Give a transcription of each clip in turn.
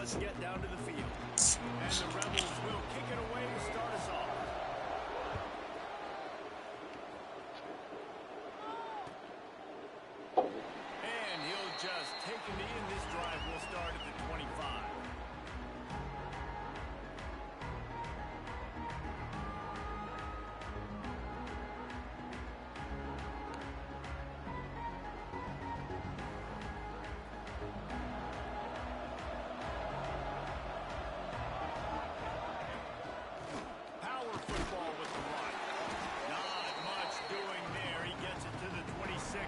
let's get down to the field. And the Rebels will kick it away to start us off. And he'll just take a knee, and this drive will start at the 25.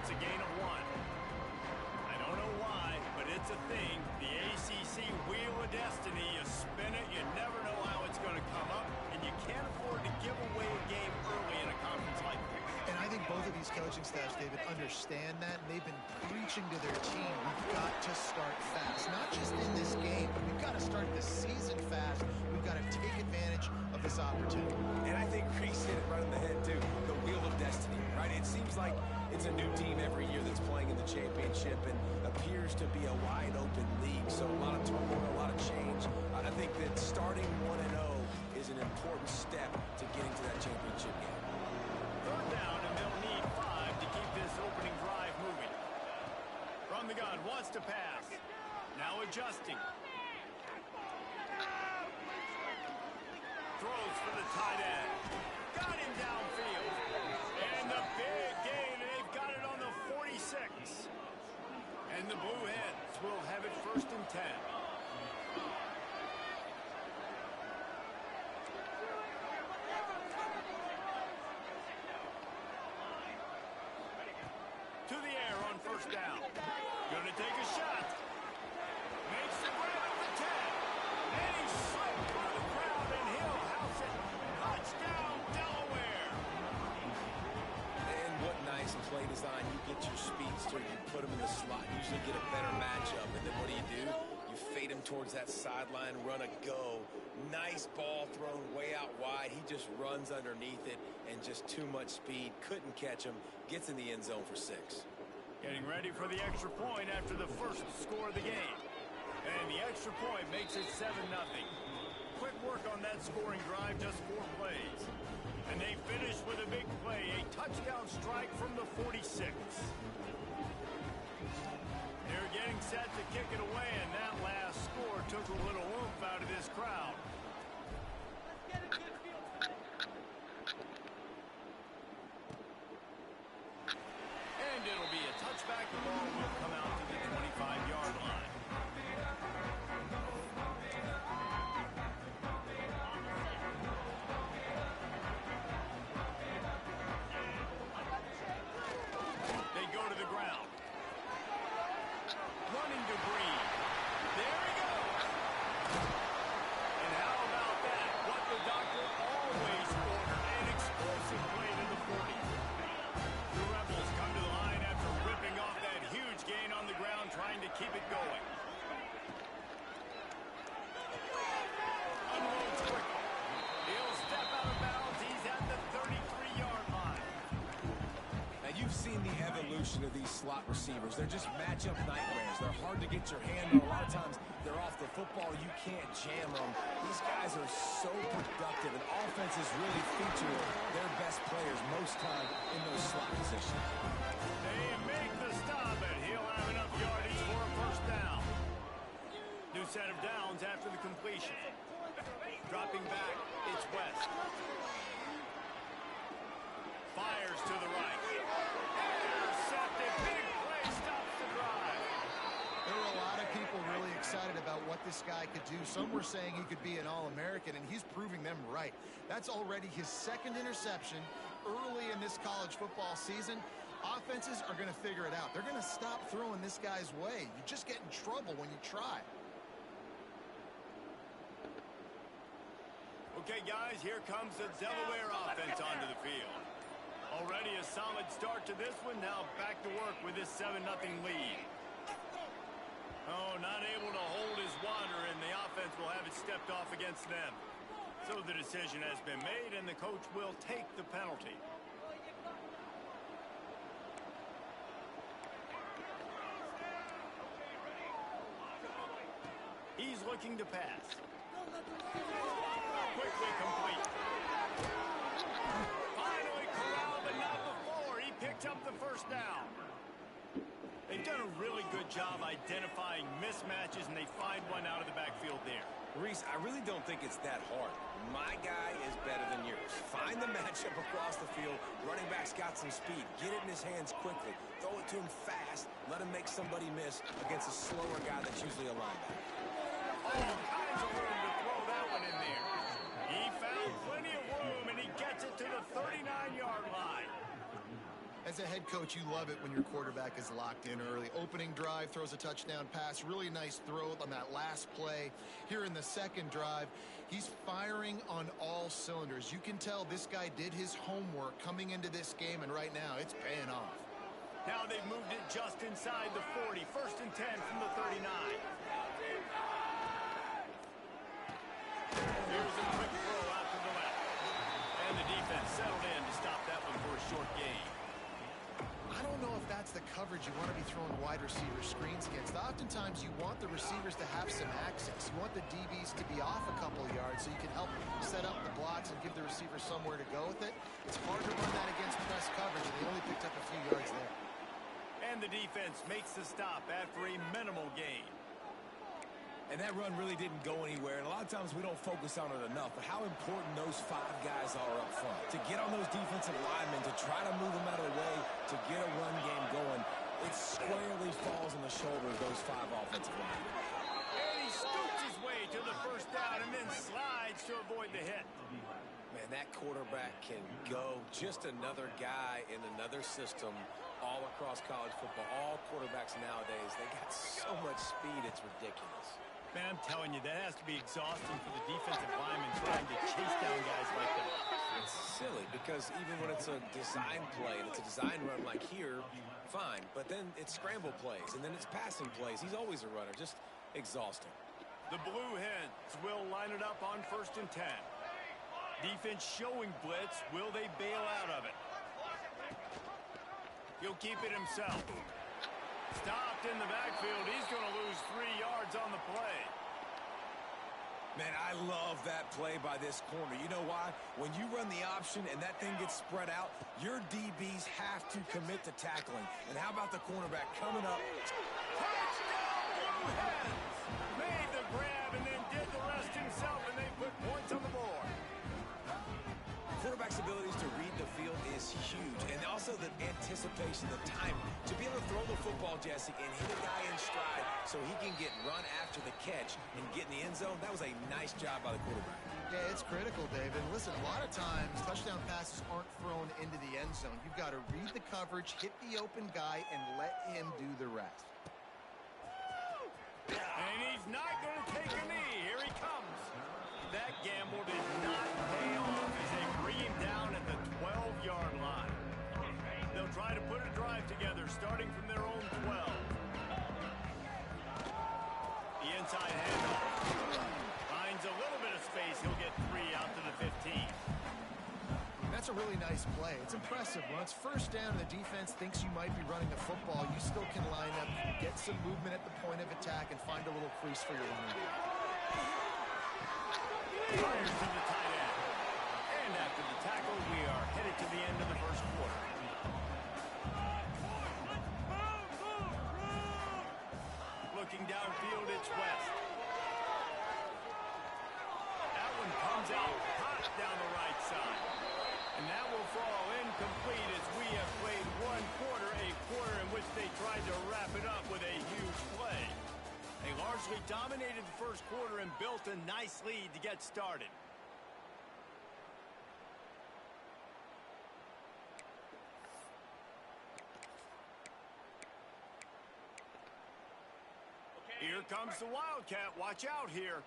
A gain of 1. I don't know why, but it's a thing. The ACC Wheel of Destiny. You spin it, you never know how it's going to come up, and you can't afford to give away a game early in a conference like this. And I think both of these coaching staffs, David, understand that, and they've been preaching to their team, we've got to start fast. Not just in this game, but we've got to start the season fast. We've got to take advantage of this opportunity. And I think Reese hit it right on the head, too. The Wheel of Destiny, right? It seems like it's a new team every year that's playing in the championship and appears to be a wide-open league. So a lot of turmoil, a lot of change. I think that starting 1-0 is an important step to getting to that championship game. Third down, and they'll need 5 to keep this opening drive moving. From the gun, wants to pass. Now adjusting. Throws for the tight end. Got him downfield. And the big gain, and they've got it on the 46. And the Blue Hens will have it 1st and 10. To the air on 1st down. Gonna take a shot. Makes the grab at the 10. And he slipped through the crowd, and he'll house it. Touchdown, Delaware. And what nice play design. You get your speedster, you put him in the slot, usually get a better matchup. And then what do? You fade him towards that sideline, run a go. Nice ball thrown way out wide. He just runs underneath it, and just too much speed. Couldn't catch him. Gets in the end zone for 6. Getting ready for the extra point after the first score of the game. And the extra point makes it 7-0. Quick work on that scoring drive, just 4 plays. And they finish with a big play, a touchdown strike from the 46. They're getting set to kick it away, and that last score took a little oomph out of this crowd. And it'll be a touchback. The ball will come out to the 25-yard line. They go to the ground. Running to Green. There he goes. And how about that? What the doctor always ordered. An explosive play to the 40. The Rebels come to the line after ripping off that huge gain on the ground, trying to keep it going. Unloads quickly. He'll step out of bounds. He's at the 33-yard line. Now, you've seen the evolution of these slot receivers. They're just matchup nightmares. They're hard to get your hand on. A lot of times, they're off the football. You can't jam them. These guys are so productive, and offenses really feature their best players most time in those slot positions. They make the stop, and he'll have enough yardage for a 1st down. New set of downs after the completion. Dropping back, it's West. Fires to the right. Intercepted. Big play stops the drive. There were a lot of people really excited about what this guy could do. Some were saying he could be an All-American, and he's proving them right. That's already his 2nd interception early in this college football season. Offenses are going to figure it out. They're going to stop throwing this guy's way. You just get in trouble when you try. Okay, guys, here comes the Delaware offense onto the field. Already a solid start to this one. Now back to work with this 7-0 lead. Oh, not able to hold his water, and the offense will have it stepped off against them. So the decision has been made, and the coach will take the penalty. He's He's looking to pass. Quickly complete. Finally corralled, but not before. He picked up the first down. They've done a really good job identifying mismatches, and they find one out of the backfield there. Reese, I really don't think it's that hard. My guy is better than yours. Find the matchup across the field. Running back's got some speed. Get it in his hands quickly. Throw it to him fast. Let him make somebody miss against a slower guy that's usually a linebacker. All kinds of room to throw that one in there. He found plenty of room, and he gets it to the 39-yard line. As a head coach, you love it when your quarterback is locked in early. Opening drive, throws a touchdown pass. Really nice throw on that last play. Here in the second drive, he's firing on all cylinders. You can tell this guy did his homework coming into this game, and right now it's paying off. Now they've moved it just inside the 40. 1st and 10 from the 39. Here's a quick throw out to the left. And the defense settled in to stop that one for a short gain. I don't know if that's the coverage you want to be throwing wide receiver screens against. Oftentimes you want the receivers to have some access. You want the DBs to be off a couple of yards so you can help set up the blocks and give the receiver somewhere to go with it. It's hard to run that against press coverage, and they only picked up a few yards there. And the defense makes the stop after a minimal gain. And that run really didn't go anywhere, and a lot of times we don't focus on it enough, but how important those 5 guys are up front. To get on those defensive linemen, to try to move them out of the way, to get a run game going, it squarely falls on the shoulders of those 5 offensive linemen. And he scoots his way to the first down and then slides to avoid the hit. Man, that quarterback can go. Just another guy in another system all across college football. All quarterbacks nowadays, they got so much speed, it's ridiculous. Man, I'm telling you, that has to be exhausting for the defensive lineman trying to chase down guys like that. It's silly because even when it's a design play and it's a design run like here, fine. But then it's scramble plays and then it's passing plays. He's always a runner, just exhausting. The Blue Hens will line it up on 1st and 10. Defense showing blitz. Will they bail out of it? He'll keep it himself. Stopped in the backfield. He's going to lose 3 yards on the play. Man, I love that play by this corner. You know why? When you run the option and that thing gets spread out, your DBs have to commit to tackling. And how about the cornerback coming up? Touchdown, Blue Hens! Made the grab and then did the rest himself, and they put points on the board. Quarterback's abilities to read the field is huge, and also the anticipation, the timing. To be able to throw the football, Jesse, and hit a guy in stride so he can get run after the catch and get in the end zone, that was a nice job by the quarterback. Yeah, it's critical, David. Listen, a lot of times touchdown passes aren't thrown into the end zone. You've got to read the coverage, hit the open guy, and let him do the rest. And he's not going to take a knee. Here he comes. That gamble did not pay off as they bring him down at the 12-yard line. They'll try to put a drive together starting from their own 12. The inside handoff. Finds a little bit of space. He'll get 3 out to the 15. That's a really nice play. It's impressive. When it's first down and the defense thinks you might be running the football, you still can line up, get some movement at the point of attack, and find a little crease for your running back. Fires to the tight end. And after the tackle, we are headed to the end of the first quarter. Looking downfield, it's West. That one comes out hot down the right side. And that will fall incomplete as we have played 1 quarter, a quarter in which they tried to wrap it up with a huge play. They largely dominated the first quarter and built a nice lead to get started. Here comes the Wildcat. Watch out here.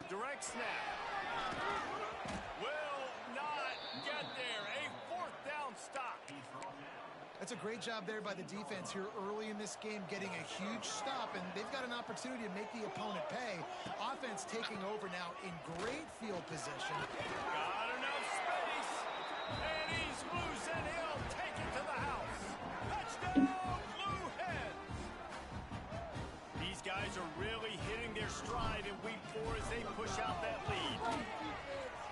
Direct snap. Will not get there. A 4th down stop. That's a great job there by the defense here early in this game, getting a huge stop, and they've got an opportunity to make the opponent pay. Offense taking over now in great field position. Got enough space, and he's loose, and he'll take it to the house. Touchdown, Blue Hens! These guys are really hitting their stride in week 4 as they push out that lead.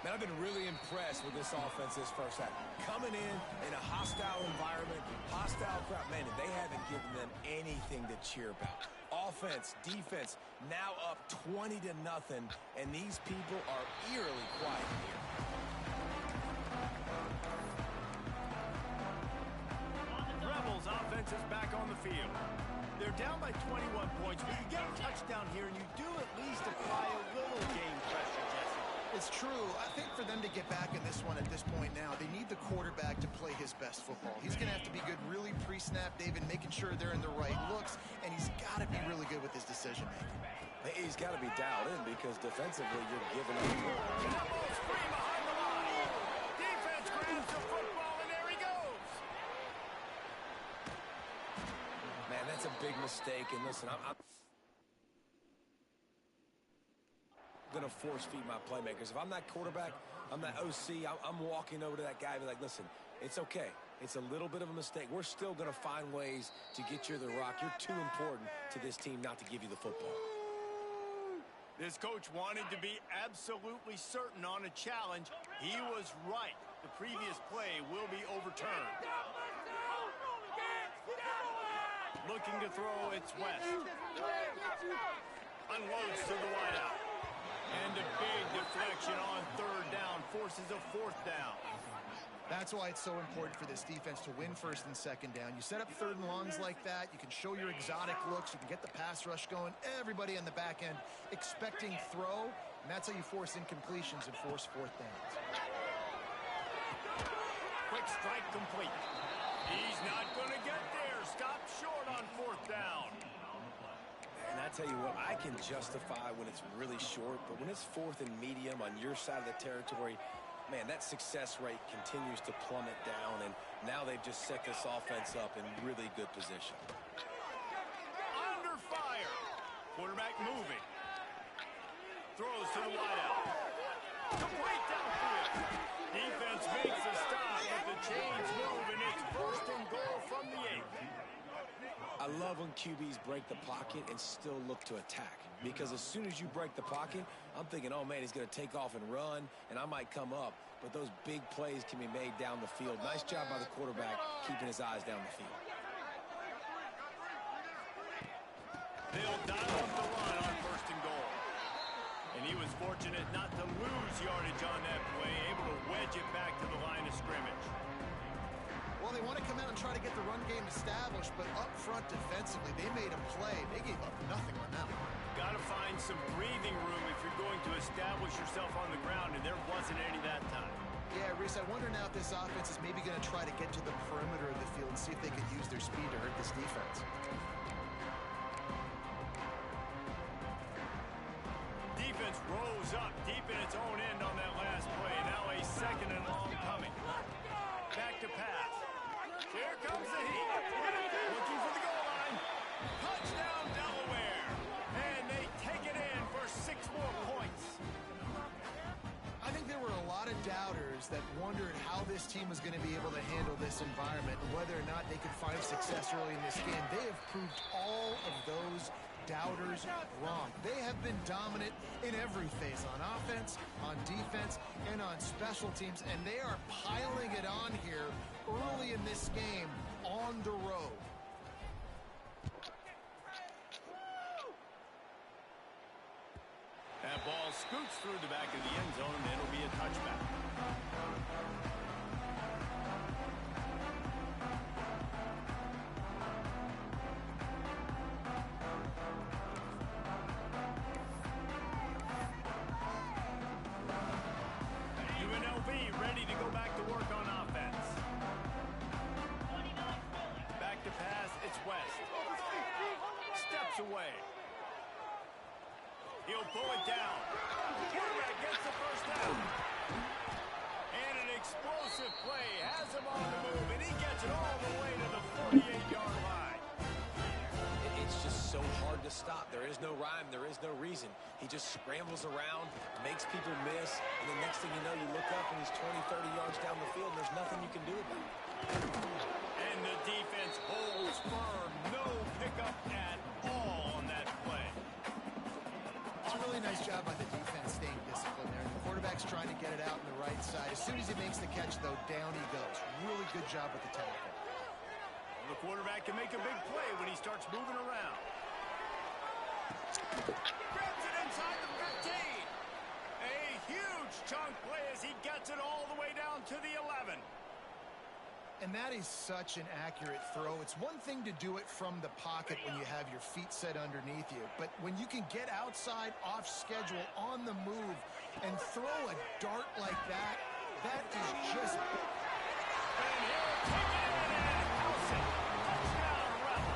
Man, I've been really impressed with this offense this first half. Coming in a hostile environment, hostile crowd. Man, they haven't given them anything to cheer about. Offense, defense, now up 20-0, and these people are eerily quiet here. Rebels offense is back on the field. They're down by 21 points, but you get a touchdown here, and you do at least apply a little game pressure, Jesse. It's true. I think for them to get back in this one at this point now, they need the quarterback to play his best football. He's going to have to be good really pre-snap, David, making sure they're in the right looks, and he's got to be really good with his decision-making. He's got to be dialed in because defensively you're giving up. That ball's free behind the line. Defense grabs the football, and there he goes. Man, that's a big mistake. And listen, I'm going to force feed my playmakers. If I'm that quarterback, I'm that OC, I'm walking over to that guy and be like, listen, it's okay. It's a little bit of a mistake. We're still going to find ways to get you the rock. You're too important to this team not to give you the football. This coach wanted to be absolutely certain on a challenge. He was right. The previous play will be overturned. Looking to throw, it's West. Unloads to the wideout. And a big deflection on 3rd down forces a 4th down. That's why it's so important for this defense to win 1st and 2nd down. You set up 3rd and longs like that. You can show your exotic looks. You can get the pass rush going. Everybody on the back end expecting throw, and that's how you force incompletions and force 4th downs. Quick strike complete. He's not going to get there. Stop short on 4th down. And I tell you what, I can justify when it's really short, but when it's 4th and medium on your side of the territory, man, that success rate continues to plummet down, and now they've just set this offense up in really good position. Under fire. Quarterback moving. Throws to the wideout. Complete downfield. Defense makes a stop, but the chains move, and it's 1st and goal from the 8. I love when QBs break the pocket and still look to attack. Because as soon as you break the pocket, I'm thinking, oh, man, he's going to take off and run, and I might come up. But those big plays can be made down the field. Nice job by the quarterback keeping his eyes down the field. They'll dial up the run on 1st and goal. And he was fortunate not to lose yardage on that play, able to wedge it back to the line of scrimmage. Well, they want to come out and try to get the run game established, but up front defensively, they made a play. They gave up nothing on that one. Got to find some breathing room if you're going to establish yourself on the ground, and there wasn't any that time. Yeah, Reese, I wonder now if this offense is maybe going to try to get to the perimeter of the field and see if they can use their speed to hurt this defense. Defense rose up deep in its own end on that last play. Now a 2nd and long coming. Back to pass. Here comes the heat. Looking for the goal line. Touchdown, Delaware. And they take it in for 6 more points. I think there were a lot of doubters that wondered how this team was going to be able to handle this environment and whether or not they could find success early in this game. They have proved all of those doubters wrong. They have been dominant in every phase, on offense, on defense, and on special teams, and they are piling it on here early in this game on the road. That ball scoots through the back of the end zone, and it'll be a touchback. Ready to go back to work on offense. Back to pass, it's West. Steps away. He'll pull it down. Quarterback gets the 1st down. And an explosive play has him on the move, and he gets it all the way to the 48-yard line. It's just so hard to stop. There is no rhyme. There is no reason. He just scrambles around, makes people miss, and the next thing you know, you look up and he's 20, 30 yards down the field, and there's nothing you can do about it. And the defense holds firm. No pickup at all on that play. get it out on the right side. As soon as he makes the catch, though, down he goes. Really good job with the tackle. Well, the quarterback can make a big play when he starts moving around. Grabs it inside the 15. A huge chunk play as he gets it all the way down to the 11. And that is such an accurate throw. It's one thing to do it from the pocket when you have your feet set underneath you, but when you can get outside, off schedule, on the move, and throw a dart like that, that is just... And he'll take it in and house it. Touchdown, Rebel.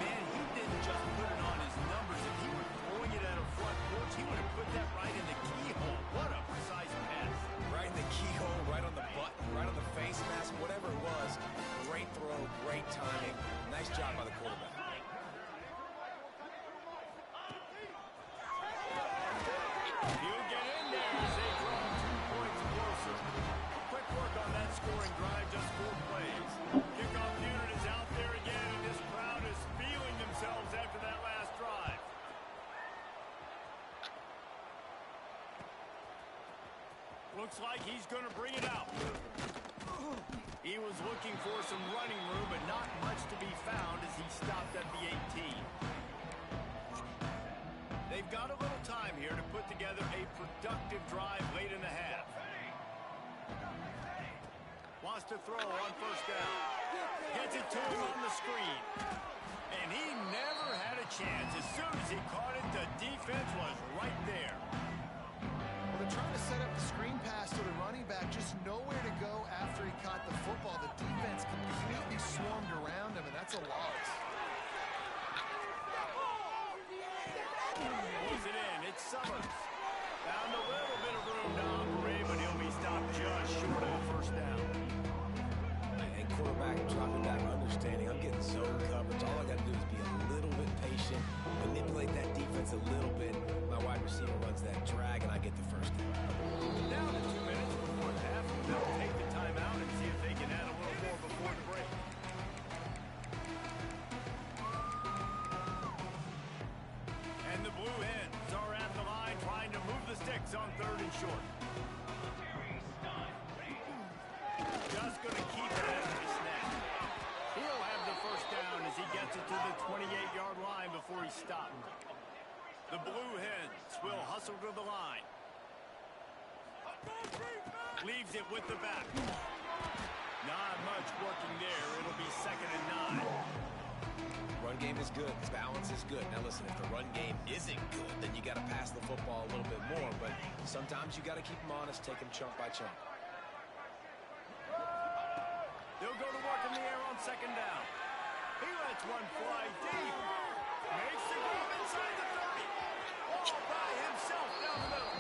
Man, he didn't just put it on his numbers. If he were throwing it at a front porch, he would have put that right in the keyhole. What a precise pass. Right in the keyhole, right on the button, right on the face mask, whatever it was. Great throw, great timing. Nice job by the quarterback. He'll get in there as they draw 2 points closer. Quick work on that scoring drive, just 4 plays. Kickoff unit is out there again, and this crowd is feeling themselves after that last drive. Looks like he's going to bring it out. He was looking for some running room, but not much to be found as he stopped at the 18. They've got a little time here to put together a productive drive late in the half. Wants to throw on first down. Gets it to him on the screen. And he never had a chance. As soon as he caught it, the defense was right there. Well, they're trying to set up the screen pass to the running back, just nowhere to go after he caught the football. The defense completely swarmed around him, and that's a loss. Pulls it in. It's Summers. Found a little bit of room to operate, but he'll be stopped just short of the first down. And quarterback dropping back, understanding I'm getting zone coverage. All I got to do is be a little bit patient, manipulate that defense a little bit. My wide receiver runs that drag, and I get the first down. Down to 2 minutes before the half. They'll take the timeout and see if they can add a little more before the break. And the Blue Hens are at the line trying to move the sticks on 3rd and short. Just going to keep it after the snap. He'll have the first down as he gets it to the 28-yard line before he's stopped. The Blue Hens will hustle to the line. Leaves it with the back. Not much working there. It'll be 2nd and 9. Run game is good. Its balance is good. Now listen, if the run game isn't good, then you got to pass the football a little bit more. But sometimes you got to keep them honest, take them chunk by chunk. They'll go to work in the air on 2nd down. He lets one fly deep. Makes the grab inside the 30. All by himself down the middle.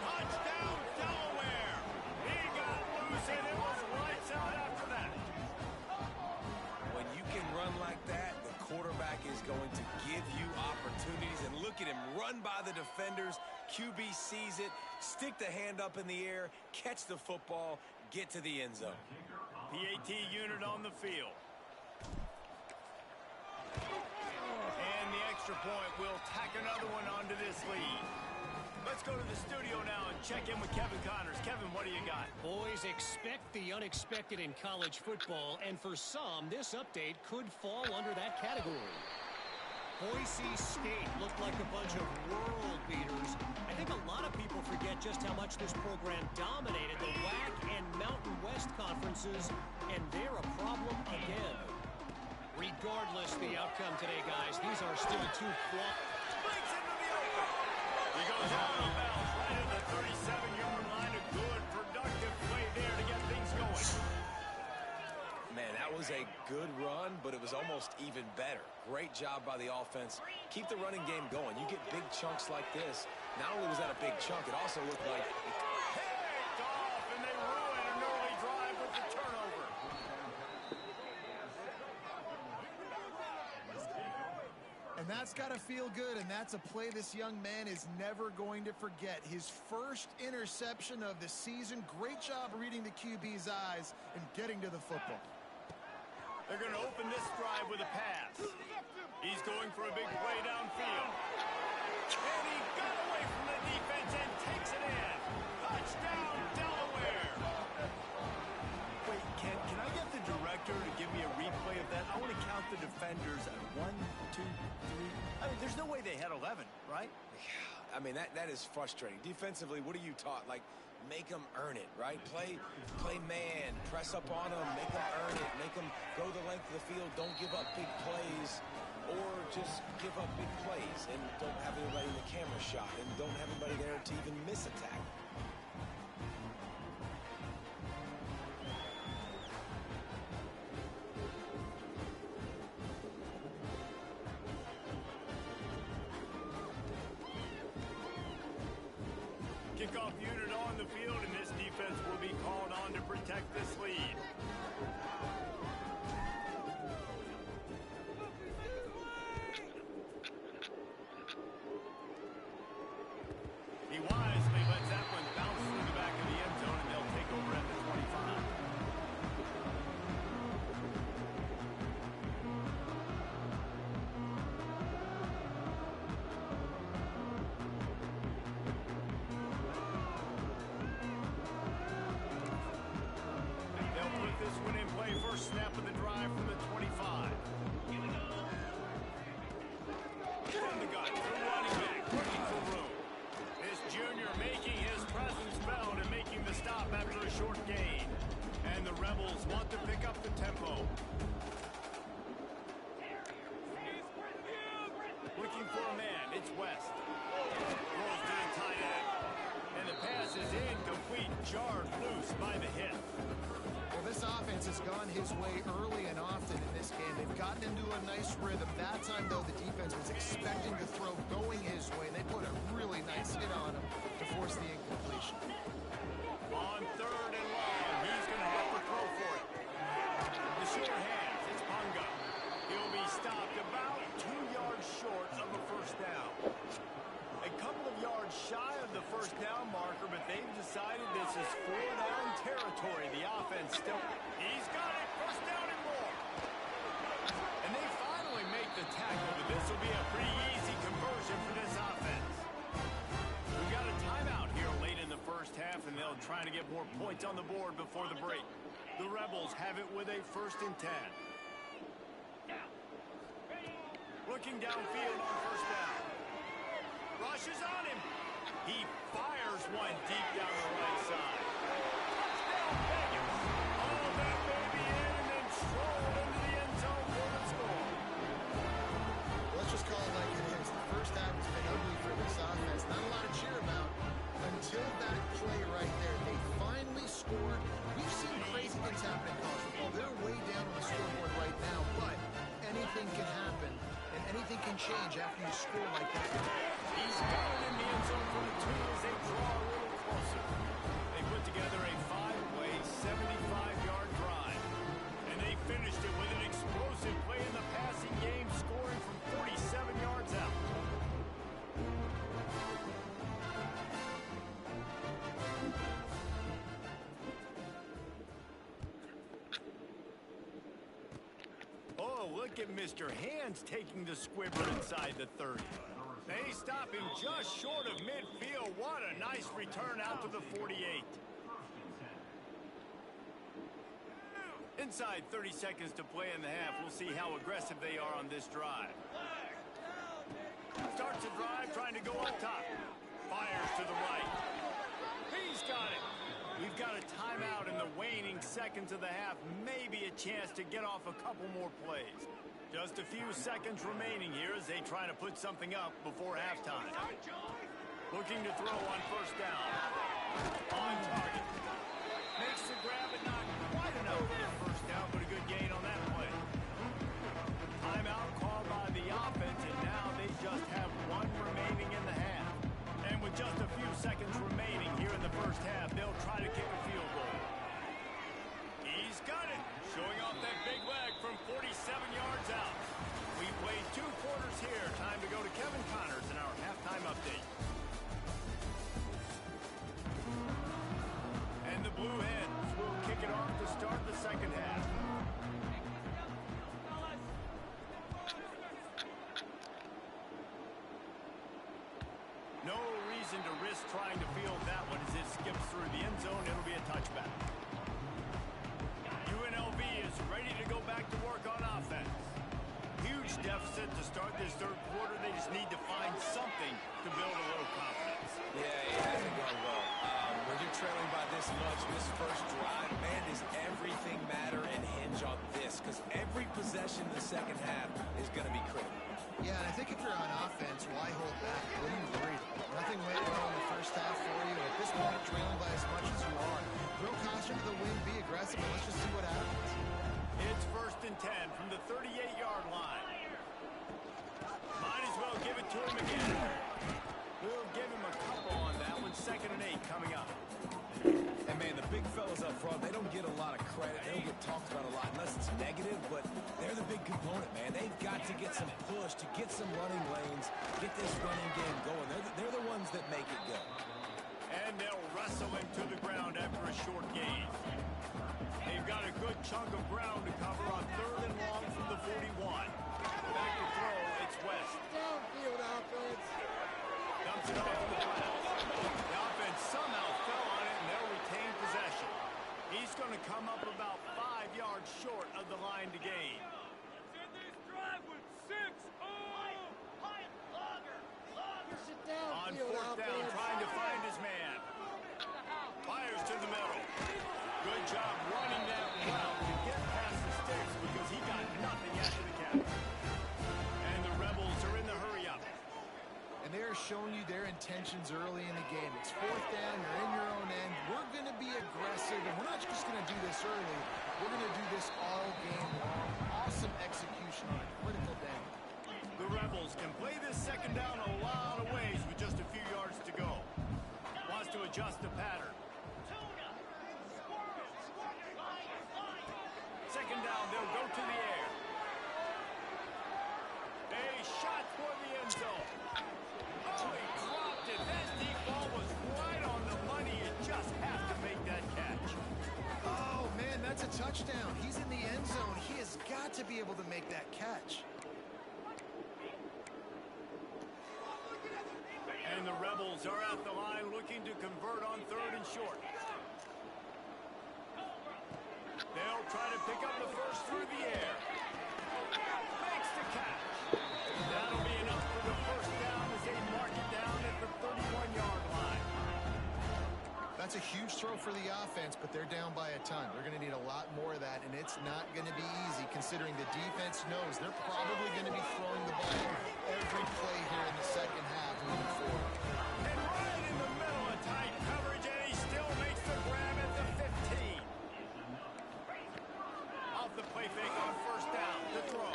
Touchdown, Delaware. He got loose, and it was lights out after that. When you can run like that, the quarterback is going to give you opportunities. And look at him run by the defenders. QB sees it, stick the hand up in the air, catch the football, get to the end zone. PAT unit on the field. And the extra point will tack another one onto this lead. Let's go to the studio now and check in with Kevin Connors. Kevin, what do you got? Boys, expect the unexpected in college football, and for some, this update could fall under that category. Boise State looked like a bunch of world beaters. I think a lot of people forget just how much this program dominated the WAC and Mountain West conferences, and they're a problem again. Regardless the outcome today, guys, these are still two Breaks into the open. He goes out of bounds right at the 37-yard line. A good, productive play there to get things going. Man, that was a good run, but it was almost even better. Great job by the offense. Keep the running game going. You get big chunks like this. Not only was that a big chunk, it also looked like... Picked off, and they ruin an early drive with the turnover. And that's got to feel good, and that's a play this young man is never going to forget. His first interception of the season. Great job reading the QB's eyes and getting to the football. They're going to open this drive with a pass. He's going for a big play downfield. And he got away from the defense and takes it in. Touchdown, Delaware. Wait, can I get the director to give me a replay of that? I want to count the defenders at 1, 2, 3. I mean, there's no way they had 11, right? Yeah, I mean, that is frustrating. Defensively, what are you taught? Like, make them earn it, right? Play man, press up on them, make them earn it, make them go the length of the field, don't give up big plays, or just give up big plays and don't have anybody in the camera shot and don't have anybody there to even miss a tackle. Kickoff unit on the field, and this defense will be called on to protect this lead. He wisely lets that one bounce through the back of the end zone, and they'll take over at the 25. This one in play, first snap of the drive from the 25. From the gun, the running back, looking for room. This junior making his presence felt and making the stop after a short gain. And the Rebels want to pick up the tempo. Looking for a man, it's West. Rolls to the tight end. And the pass is incomplete, jarred loose by the hit. This offense has gone his way early and often in this game. They've gotten into a nice rhythm. That time, though, the defense was expecting to throw going his way. They put a really nice hit on him to force the incompletion. On third and long, he's going to have to throw for it. The sure hands, it's Punga. He'll be stopped about 2 yards short of a first down. A couple of yards shy of the first down marker, but they've decided this is 4-down territory. The offense still... He's got it! First down and more! And they finally make the tackle, but this will be a pretty easy conversion for this offense. We've got a timeout here late in the first half, and they'll try to get more points on the board before the break. The Rebels have it with a 1st and 10. Looking downfield on first down. Rushes on him. He fires one deep down the right side. Touchdown, Vegas. Oh, that baby in and then strolled into the end zone for the score. Let's just call it like it is. The first half has been ugly for this offense. Not a lot to cheer about until that play right there. They finally scored. We've seen crazy things happen in college football. They're way down on the scoreboard right now, but anything can happen, and anything can change after you score like that. He's got it in the end zone for the 2 as they draw a little closer. They put together a 5-play, 75-yard drive. And they finished it with an explosive play in the passing game, scoring from 47 yards out. Oh, look at Mr. Hands taking the squibber inside the 30. They stop him just short of midfield. What a nice return out to the 48. Inside 30 seconds to play in the half. We'll see how aggressive they are on this drive. Starts the drive trying to go up top. Fires to the right. He's got it. We've got a timeout in the waning seconds of the half. Maybe a chance to get off a couple more plays. Just a few seconds remaining here as they try to put something up before halftime. Looking to throw on first down. On target. Makes the grab, but not quite enough for the first down, but a good gain on that play. Timeout called by the offense, and now they just have 1 remaining in the half. And with just a few seconds remaining here in the first half, they'll try to kick a field goal. He's got it. Showing off that big leg from 47 yards out. We played 2 quarters here. Time to go to Kevin Connors in our halftime update. And the Blue Hens will kick it off to start the second half. reason to risk trying to field that one as it skips through the end zone. It'll be a touchback. UNLV is ready to go back to work on offense. Huge deficit to start this third quarter. They just need to find something to build a little confidence. Yeah, it hasn't gone well. When you're trailing by this much, this first drive, man, does everything matter and hinge on this? Because every possession in the second half is going to be critical. Yeah, and I think if you're on offense, why hold back? What are you worried about? Nothing went well in the first half for you. At this point, trailing by as much as you are. Throw caution to the wind, be aggressive, and let's just see what happens. It's 1st and 10 from the 38-yard line. Might as well give it to him again. We'll give him a couple on that one. 2nd and 8 coming up. And, man, the big fellas up front, they don't get a lot of credit. They don't get talked about a lot unless it's negative, but they're the big component, man. They've got to get some push, to get some running lanes, get this running game going. They're the ones that make it go. And they'll wrestle him to the ground after a short gain. They've got a good chunk of ground to cover on 3rd and long from the 41. Back to throw, it's West. Downfield offense. Dumps it off to the pass. The offense somehow fell on it, and they'll retain possession. He's going to come up about 5 yards short of the line to gain. On 4th down, trying to find his man. Fires to the middle. Good job running that route to get past the sticks because he got nothing after the catch. And the Rebels are in the hurry-up. And they are showing you their intentions early in the game. It's 4th down, you're in your own end. We're going to be aggressive, and we're not just going to do this early. We're going to do this all game long. Awesome execution on a critical down. The Rebels can play this 2nd down a lot of ways with just a few yards to go. Wants to adjust the pattern. 2nd down, they'll go to the air. A shot for the end zone. Oh, he dropped it. That deep ball was right on the money. You just have to make that catch. Oh, man, that's a touchdown. He's in the end zone. He has got to be able to make that catch. And the Rebels are at the line looking to convert on 3rd and short. They'll try to pick up the first through the air. Makes the catch. That'll be enough for the 1st down as they mark it down at the 31-yard line. That's a huge throw for the offense, but they're down by a ton. They're going to need a lot more of that, and it's not going to be easy considering the defense knows they're probably going to be throwing the ball every play here in the second half moving forward. And right in the middle of tight coverage, and he still makes the grab at the 15. Off the play fake on 1st down to throw.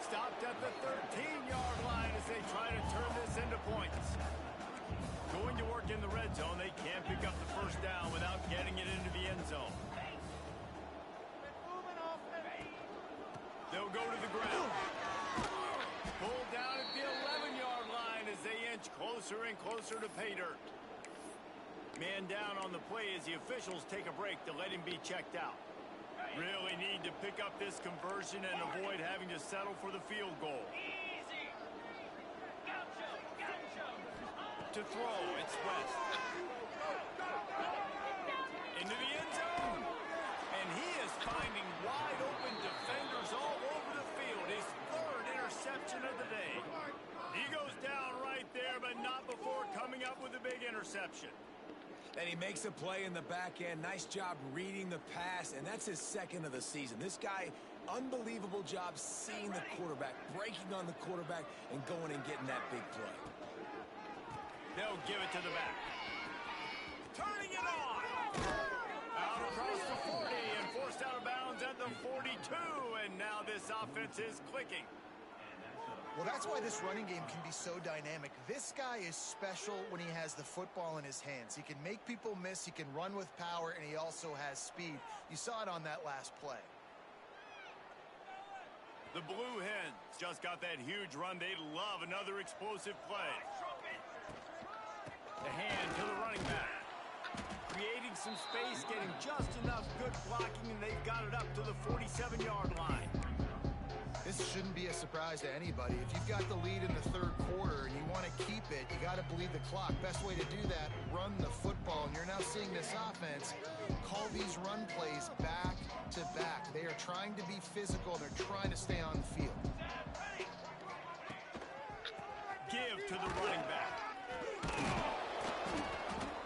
Stopped at the 13-yard line as they try to turn this into points. Going to work in the red zone, they can't pick up the 1st down without getting it into the end zone. They'll go to the ground. Pulled down at the 11-yard line as they inch closer and closer to pay dirt. Man down on the play as the officials take a break to let him be checked out. Really need to pick up this conversion and avoid having to settle for the field goal. To throw, it's West. Into the end zone. And he is finding wide open defenders all over the field. His 3rd interception of the day. He goes down right there, but not before coming up with a big interception. And he makes a play in the back end. Nice job reading the pass, and that's his 2nd of the season. This guy, unbelievable job seeing the quarterback, breaking on the quarterback, and going and getting that big play. They'll give it to the back. Turning it on. Out across the 40 and forced out of bounds at the 42, and now this offense is clicking. Well, that's why this running game can be so dynamic. This guy is special when he has the football in his hands. He can make people miss, he can run with power, and he also has speed. You saw it on that last play. The Blue Hens just got that huge run. They love another explosive play. The hand to the running back. Creating some space, getting just enough good blocking, and they've got it up to the 47-yard line. This shouldn't be a surprise to anybody. If you've got the lead in the third quarter and you want to keep it, you got to bleed the clock. Best way to do that, run the football. And you're now seeing this offense call these run plays back to back. They are trying to be physical. They're trying to stay on the field. Give to the running back.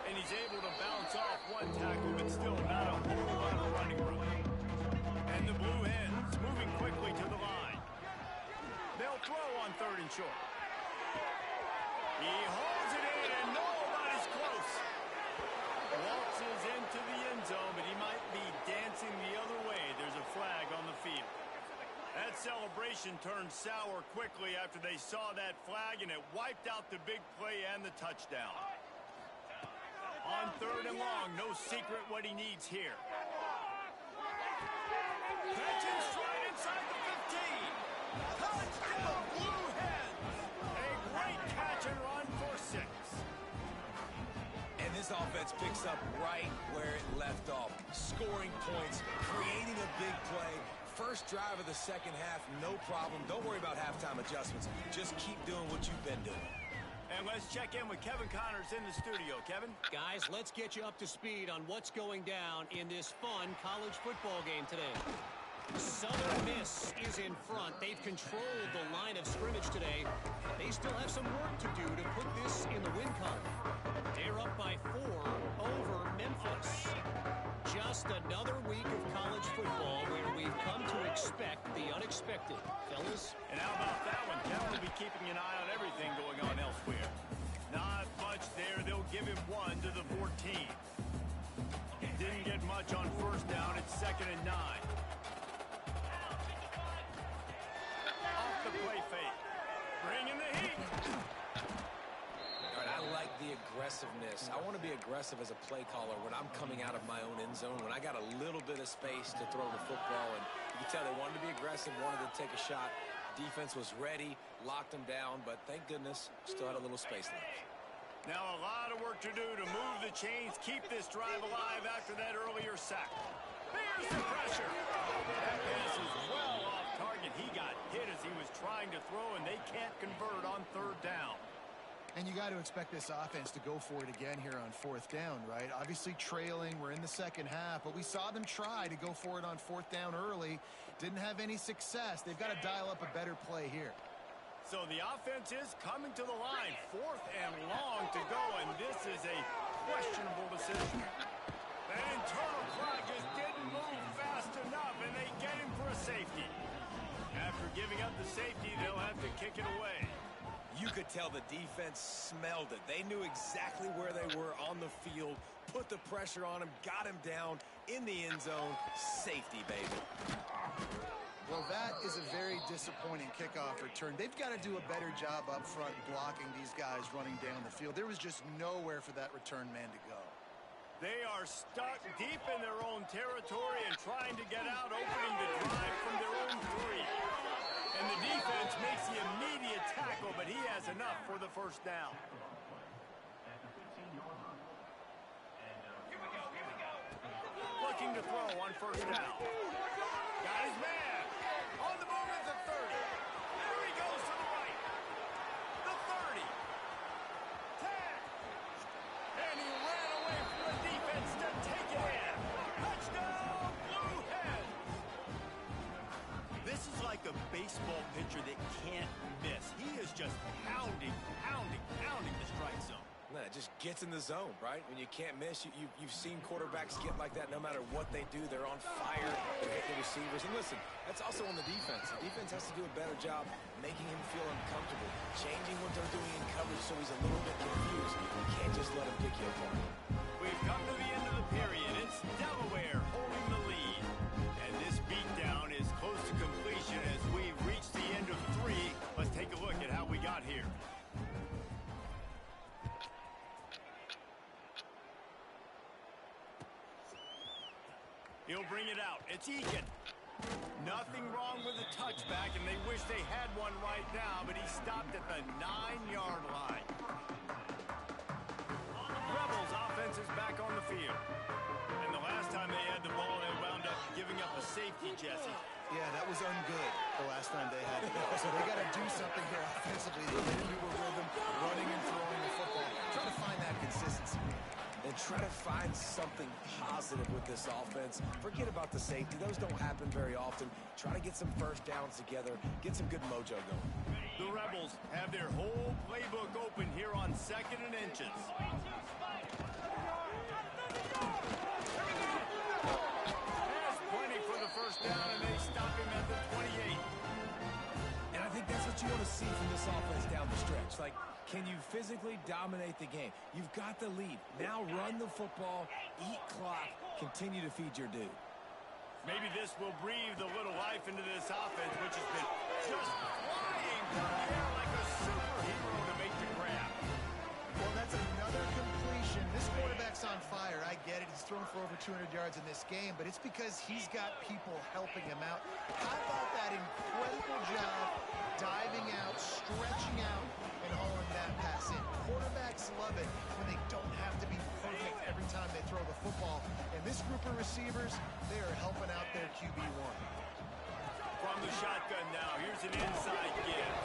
And he's able to bounce off one tackle, but still not a whole lot of running room. And the Blue Hens moving quickly to the line. They'll throw on 3rd and short. He holds it in, and nobody's close. Waltzes into the end zone, but he might be dancing the other way. There's a flag on the field. That celebration turned sour quickly after they saw that flag, and it wiped out the big play and the touchdown. On 3rd and long, no secret what he needs here. Catching straight inside the 15. Touchdown, Blue Hens. A great catch and run for 6. And this offense picks up right where it left off. Scoring points, creating a big play. First drive of the second half, no problem. Don't worry about halftime adjustments. Just keep doing what you've been doing. And let's check in with Kevin Connors in the studio. Kevin? Guys, let's get you up to speed on what's going down in this fun college football game today. Southern Miss is in front. They've controlled the line of scrimmage today. They still have some work to do to put this in the win column. They're up by 4 over Memphis. Just another week of college football where we've come to expect the unexpected. Fellas? And how about that one? Kevin will be keeping an eye on everything going on elsewhere. Not much there. They'll give him 1 to the 14. Didn't get much on 1st down. It's 2nd and 9. Off the play fake. Bringing the heat. All right, I like the aggressiveness. I want to be aggressive as a play caller when I'm coming out of my own end zone, when I got a little bit of space to throw the football. And you can tell they wanted to be aggressive, wanted to take a shot. Defense was ready, locked them down, but thank goodness, still had a little space left. Now a lot of work to do to move the chains, keep this drive alive after that earlier sack. There's the pressure. That pass is well off target. He got hit as he was trying to throw, and they can't convert on 3rd down. And you got to expect this offense to go for it again here on 4th down, right? Obviously trailing, we're in the second half, but we saw them try to go for it on 4th down early. Didn't have any success. They've got to dial up a better play here. So the offense is coming to the line. 4th and long to go, and this is a questionable decision. That internal clock just didn't move fast enough, and they get him for a safety. After giving up the safety, they'll have to kick it away. You could tell the defense smelled it. They knew exactly where they were on the field, put the pressure on him, got him down in the end zone. Safety, baby. Well, that is a very disappointing kickoff return. They've got to do a better job up front blocking these guys running down the field. There was just nowhere for that return man to go. They are stuck deep in their own territory and trying to get out, opening the drive from their own 3. And the defense makes the immediate tackle, but he has enough for the 1st down. Looking to throw on 1st down. Got his man. On the move at the 30. There he goes to the right. The 30. 10. And he ran away from the defense to take it in. Touchdown, Blue Hens. This is like a baseball pitcher that can't miss. He is just pounding the strike zone. No, it just gets in the zone, right? When you can't miss, you've seen quarterbacks get like that no matter what they do. They're on fire. They're hitting the receivers. And listen, that's also on the defense. The defense has to do a better job making him feel uncomfortable, changing what they're doing in coverage so he's a little bit confused. You can't just let him pick you apart. We've come to the end of the period. It's Delaware holding the lead. And this beatdown is close to completion as we've reached the end of 3. Let's take a look at how we got here. He'll bring it out. It's Eakin. Nothing wrong with the touchback, and they wish they had one right now, but he stopped at the 9-yard line. Rebels offense is back on the field. And the last time they had the ball, they wound up giving up a safety, Jesse. Yeah, that was ungood the last time they had it. So they got to do something here offensively to get into a rhythm, running and throwing the football. Try to find that consistency. And try to find something positive with this offense. Forget about the safety. Those don't happen very often. Try to get some first downs together. Get some good mojo going. The Rebels have their whole playbook open here on 2nd and inches. Has plenty for the first down, and they stop him at the 28. And I think that's what you want to see from this offense down the stretch. Like, can you physically dominate the game? You've got the lead. Now run the football, eat clock, continue to feed your dude. Maybe this will breathe a little life into this offense, which has been just flying through the air like a superhero to make the grab. Well, that's another completion. This quarterback's on fire. I get it. He's thrown for over 200 yards in this game, but it's because he's got people helping him out. How about that incredible job diving out, stretching out, and hauling that pass in? Quarterbacks love it when they don't have to be perfect every time they throw the football. And this group of receivers, they are helping out their QB1. From the shotgun now, here's an inside give.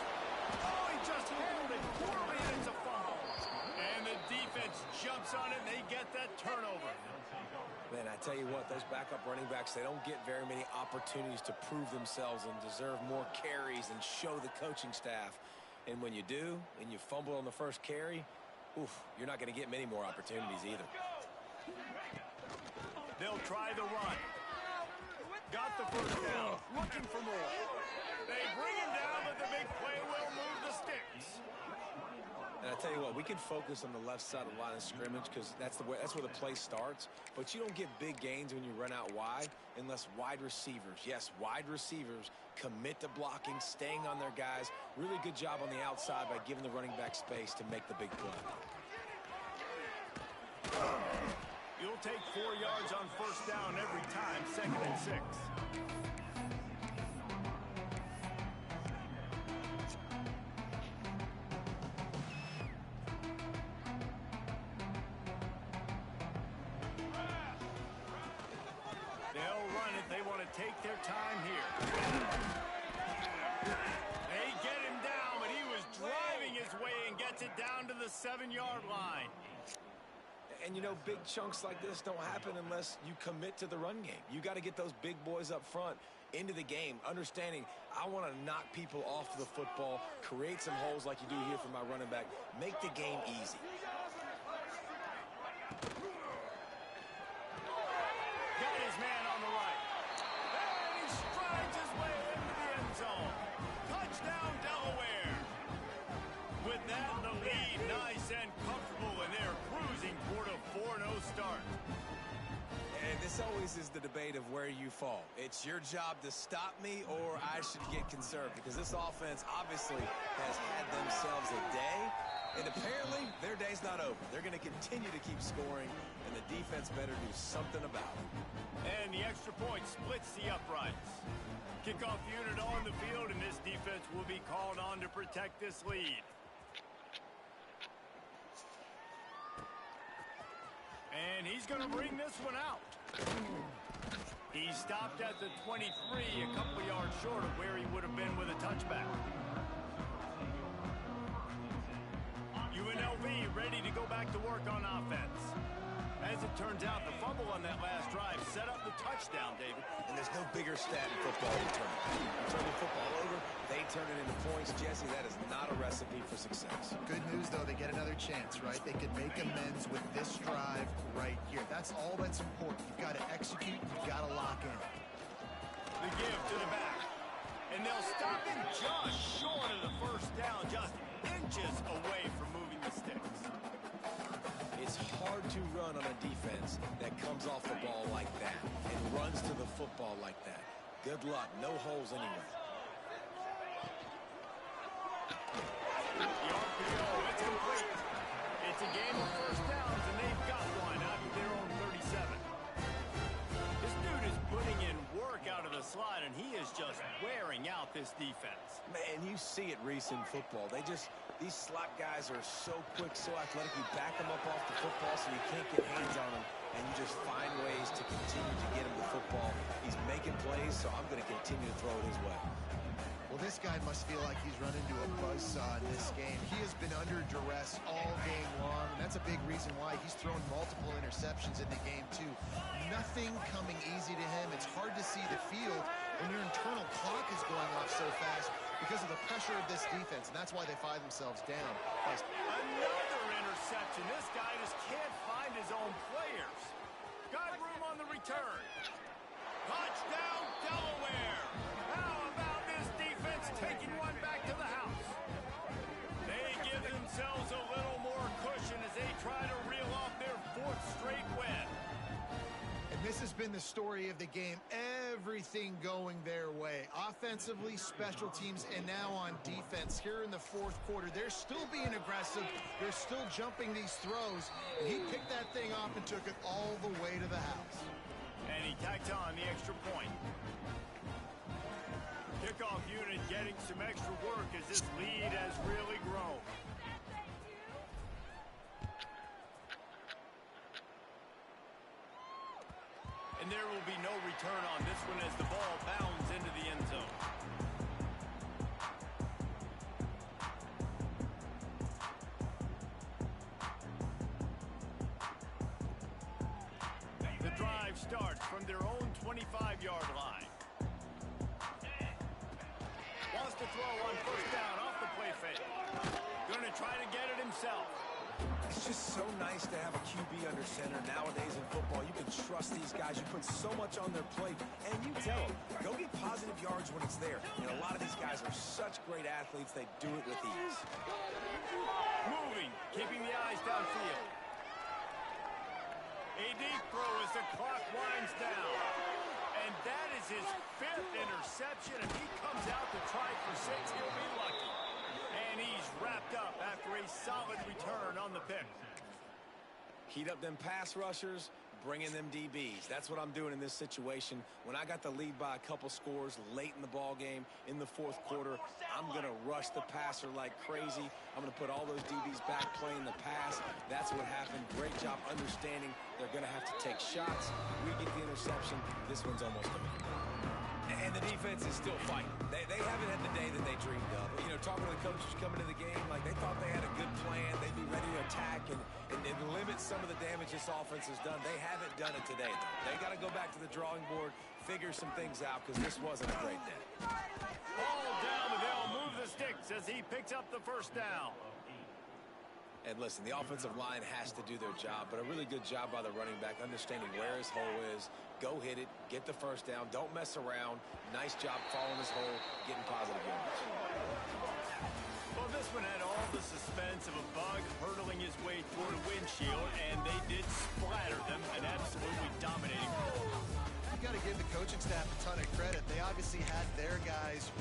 Oh, he just handled it poorly, and it's a fumble. And the defense jumps on it, and they get that turnover. Man, I tell you what, those backup running backs, they don't get very many opportunities to prove themselves and deserve more carries and show the coaching staff. And when you do, and you fumble on the first carry, oof, you're not going to get many more opportunities either. They'll try the run. Got the first down, looking for more. They bring him down, but the big play will move the sticks. And I tell you what, we can focus on the left side of the line of scrimmage because that's where the play starts. But you don't get big gains when you run out wide unless wide receivers, yes, wide receivers, commit to blocking, staying on their guys. Really good job on the outside by giving the running back space to make the big play. You'll take 4 yards on first down every time, 2nd and 6. Take their time here. They get him down, but he was driving his way and gets it down to the 7-yard line. And, you know, big chunks like this don't happen unless you commit to the run game. You got to get those big boys up front into the game, understanding I want to knock people off the football, create some holes like you do here for my running back, make the game easy. Got his man on the right. Strides his way into the end zone. Touchdown, Delaware. With that, the lead nice and comfortable, and they're cruising toward a 4-0 start. And this always is the debate of where you fall. It's your job to stop me, or I should get conserved, because this offense obviously has had themselves a day, and apparently their day's not over. They're going to continue to keep scoring, and the defense better do something about it. And the extra point splits the uprights. Kickoff unit on the field, and this defense will be called on to protect this lead. And he's going to bring this one out. He stopped at the 23, a couple yards short of where he would have been with a touchback. UNLV ready to go back to work on offense. As it turns out, the fumble on that last drive set up the touchdown, David. And there's no bigger stat in football than turnover. You turn the football over, they turn it into points. Jesse, that is not a recipe for success. Good news, though, they get another chance, right? They can make amends with this drive right here. That's all that's important. You've got to execute. You've got to lock in. The give to the back. And they'll stop him just short of the first down, just inches away from moving the sticks. It's hard to run on a defense that comes off the ball like that and runs to the football like that. Good luck. No holes anywhere. The RPO, it's complete. It's a game of first downs, and they've got one out of their own 37. This dude is putting in work out of the slot, and he is just wearing out off this defense. Man, you see it, Reese, in football. These slot guys are so quick, so athletic. You back them up off the football so you can't get hands on them, and you just find ways to continue to get him the football. He's making plays, so I'm going to continue to throw it his way. Well, this guy must feel like he's run into a buzzsaw in this game. He has been under duress all game long, and that's a big reason why he's thrown multiple interceptions in the game, too. Nothing coming easy to him. It's hard to see the field when your internal clock is going off so fast because of the pressure of this defense, and that's why they find themselves down. Another interception. This guy just can't find his own players. Got room on the return. Touchdown, Delaware. How about this defense taking one back to the house? They give themselves a little more cushion as they try to reel off their fourth straight win. And this has been the story of the game. Everything going their way. Offensively, special teams, and now on defense here in the fourth quarter. They're still being aggressive. They're still jumping these throws. And he picked that thing off and took it all the way to the house. And he tacked on the extra point. Kickoff unit getting some extra work as this lead has really grown. And there will be no return on this one as the ball bounds into the end zone. The drive starts from their own 25-yard line. Wants to throw on first down off the play fake. Going to try to get it himself. It's just so nice to have a QB under center nowadays in football. You can trust these guys. You put so much on their plate, and you tell them, go get positive yards when it's there. And a lot of these guys are such great athletes, they do it with ease. Moving, keeping the eyes downfield. A deep throw as the clock winds down. And that is his fifth interception, and he comes out to try for 6. He'll be lucky. And he's wrapped up after a solid return on the pick. Heat up them pass rushers, bring in them DBs. That's what I'm doing in this situation. When I got the lead by a couple scores late in the ball game, in the fourth quarter, I'm going to rush the passer like crazy. I'm going to put all those DBs back playing the pass. That's what happened. Great job understanding they're going to have to take shots. We get the interception. This one's almost a minute. And the defense is still fighting. They haven't had the day that they dreamed of. You know, talking to the coaches coming to the game, like they thought they had a good plan. They'd be ready to attack and limit some of the damage this offense has done. They haven't done it today, though. They got to go back to the drawing board, figure some things out, because this wasn't a great day. Ball down, and they'll move the sticks as he picks up the first down. And listen, the offensive line has to do their job, but a really good job by the running back, understanding where his hole is. Go hit it, get the first down, don't mess around. Nice job following his hole, getting positive yards. Well, this one had all the suspense of a bug hurtling his way toward a windshield, and they did splatter them and absolutely dominating. You got to give the coaching staff a ton of credit. They obviously had their guys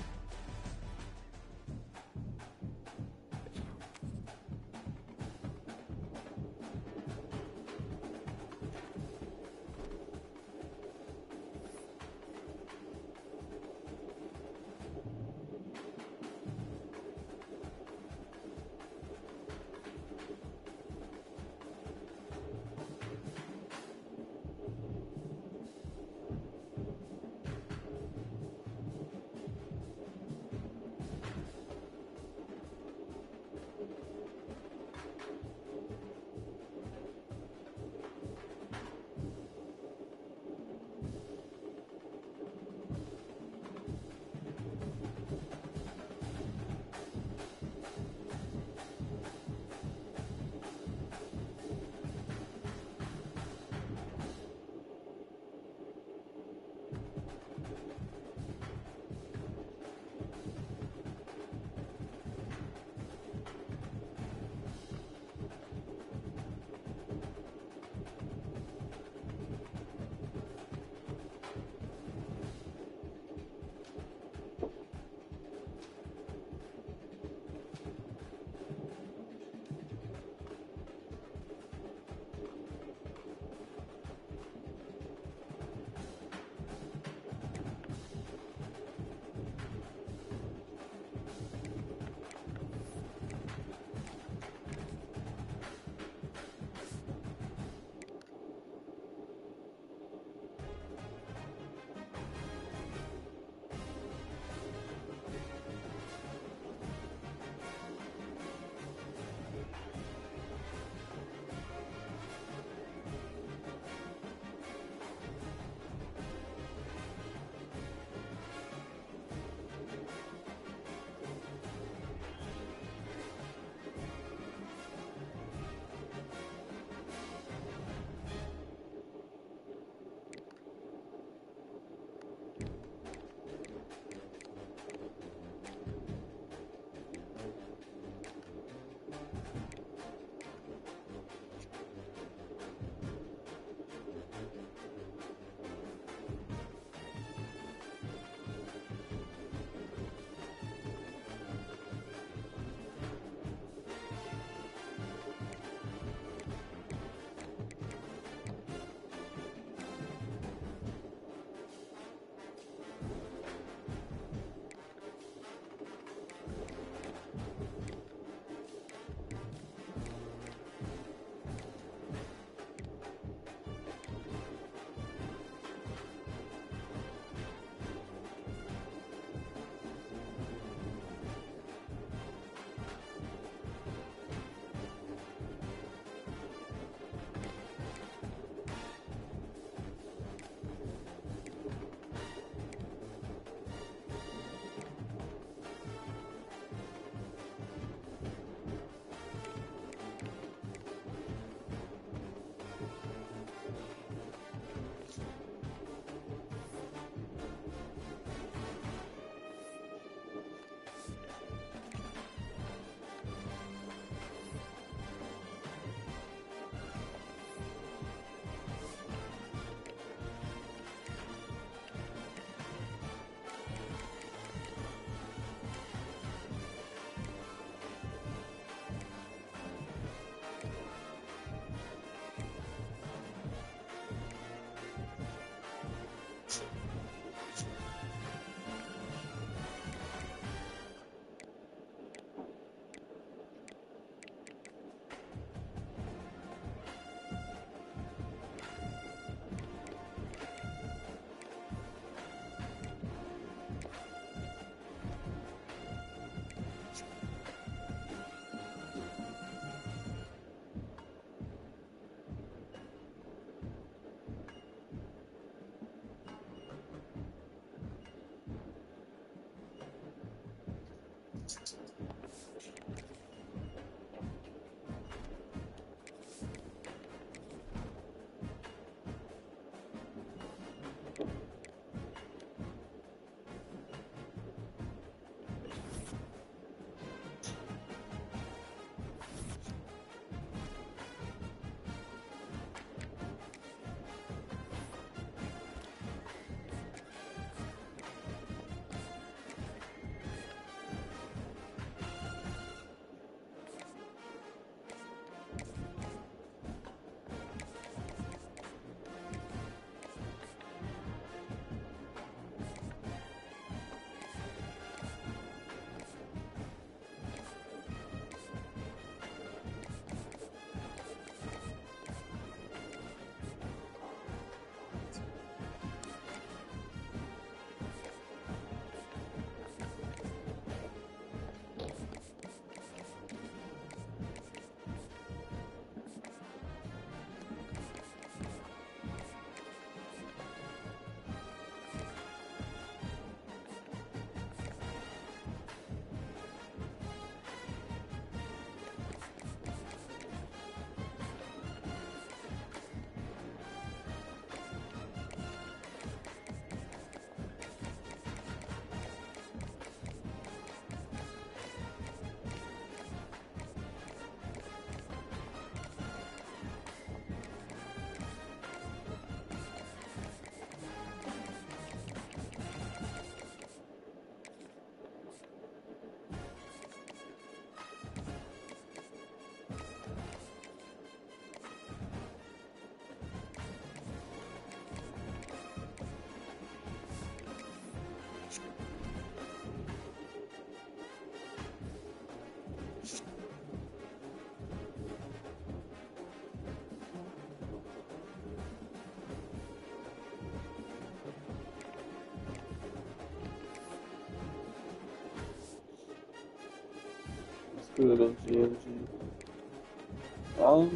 Good in GMG.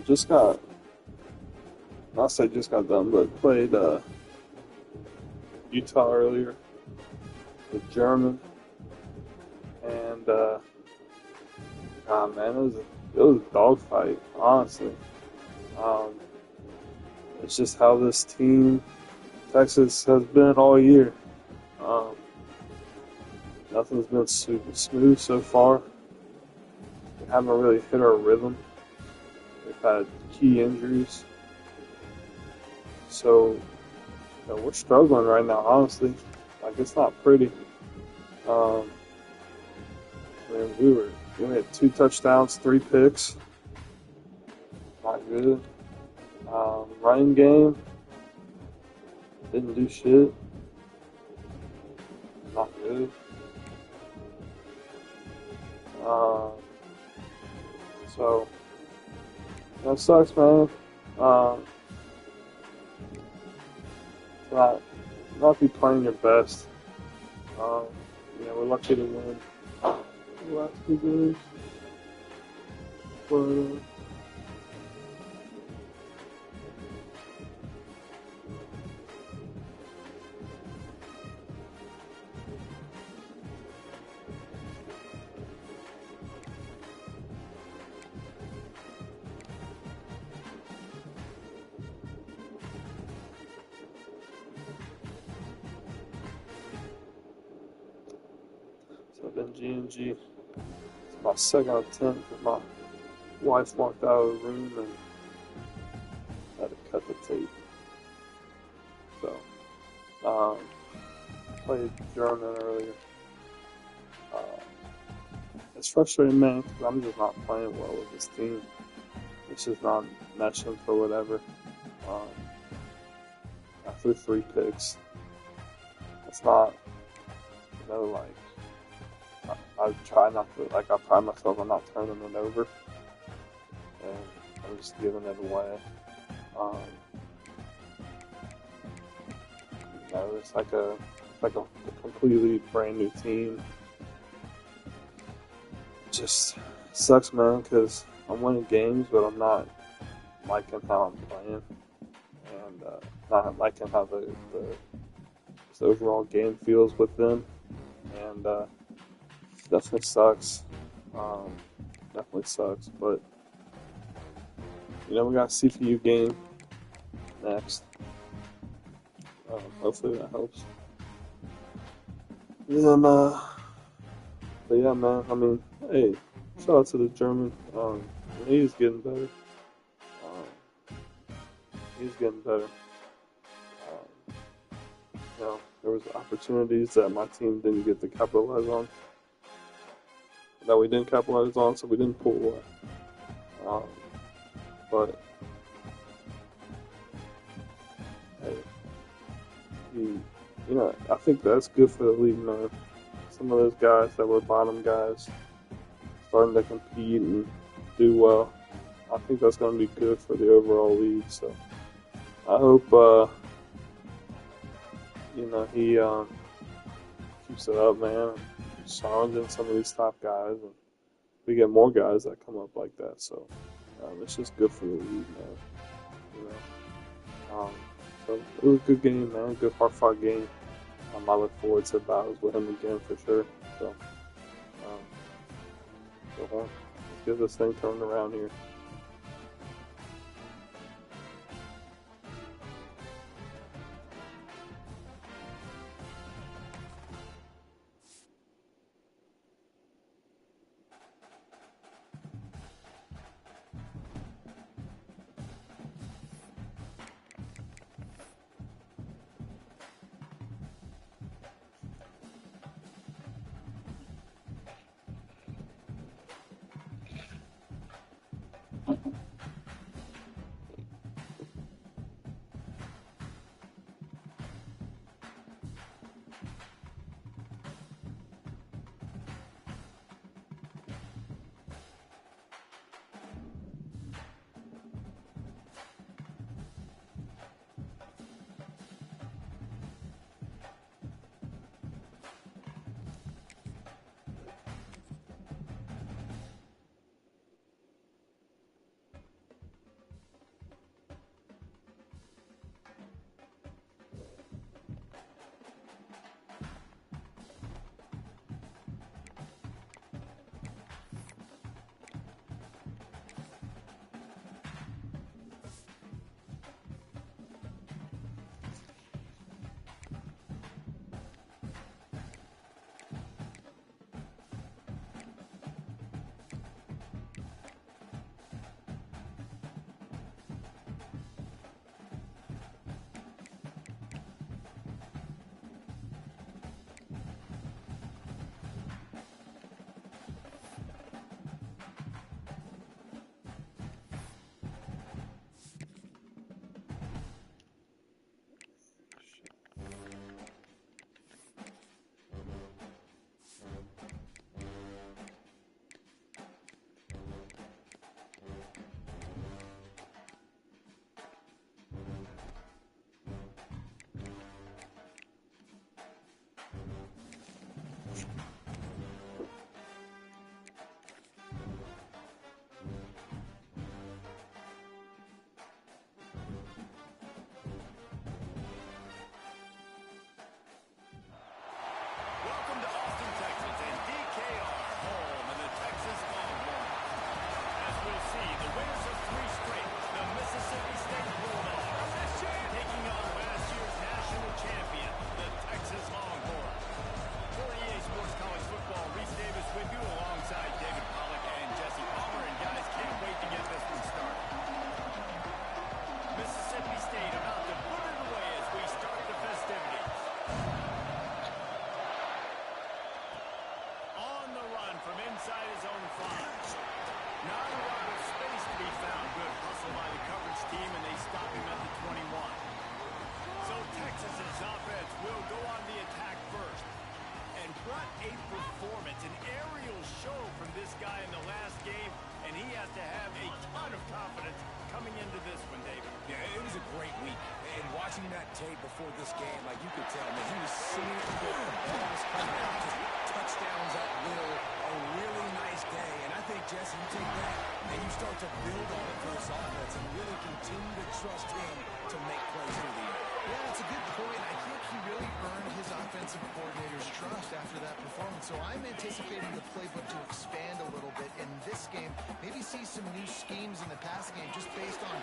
Just got, not say just got done, but played Utah earlier with German, and man, it was a dogfight, honestly. It's just how this team, Texas, has been all year. Nothing's been super smooth so far. We haven't really hit our rhythm. We've had key injuries. So, we're struggling right now, honestly. Like, it's not pretty. I mean, we had 2 touchdowns, 3 picks. Not good. Running game, didn't do shit. Not good. So, that sucks, man. Not be playing your best. We're lucky to win the last 2 games. But, so I've been G&G. It's my second attempt because my wife walked out of the room and had to cut the tape. So, played German earlier. It's frustrating, man, because I'm just not playing well with this team. It's just not meshing for whatever. I threw 3 picks. It's not, I try not to, I pride myself on not turning it over. And I'm just giving it away. It's like a completely brand new team. Just sucks, man, because I'm winning games, but I'm not liking how I'm playing, and not liking how the overall game feels with them. And definitely sucks. Definitely sucks, but we got a CPU game next. Hopefully that helps. And but yeah, man. I mean, hey, shout out to the German. He's getting better. He's getting better. There was opportunities that my team didn't get to capitalize on. That we didn't capitalize on, so we didn't pull away. But hey, I think that's good for the league, man. Some of those guys that were bottom guys starting to compete and do well. I think that's going to be good for the overall league. So I hope he keeps it up, man. He's challenging some of these top guys, and we get more guys that come up like that. So it's just good for the league, man. So it was a good game, man. Good hard-fought game. I look forward to battles with him again for sure. So, let's get this thing turned around here. Tape before this game, like you could tell, man, he was seeing the balls coming out, just touchdowns at will, a really nice day. And I think, Jesse, you take that and you start to build on it for this offense and really continue to trust him to make plays through the air. Yeah, that's a good point. I think he really earned his opportunity defensive coordinator's trust after that performance. So I'm anticipating the playbook to expand a little bit in this game. Maybe see some new schemes in the passing game just based on...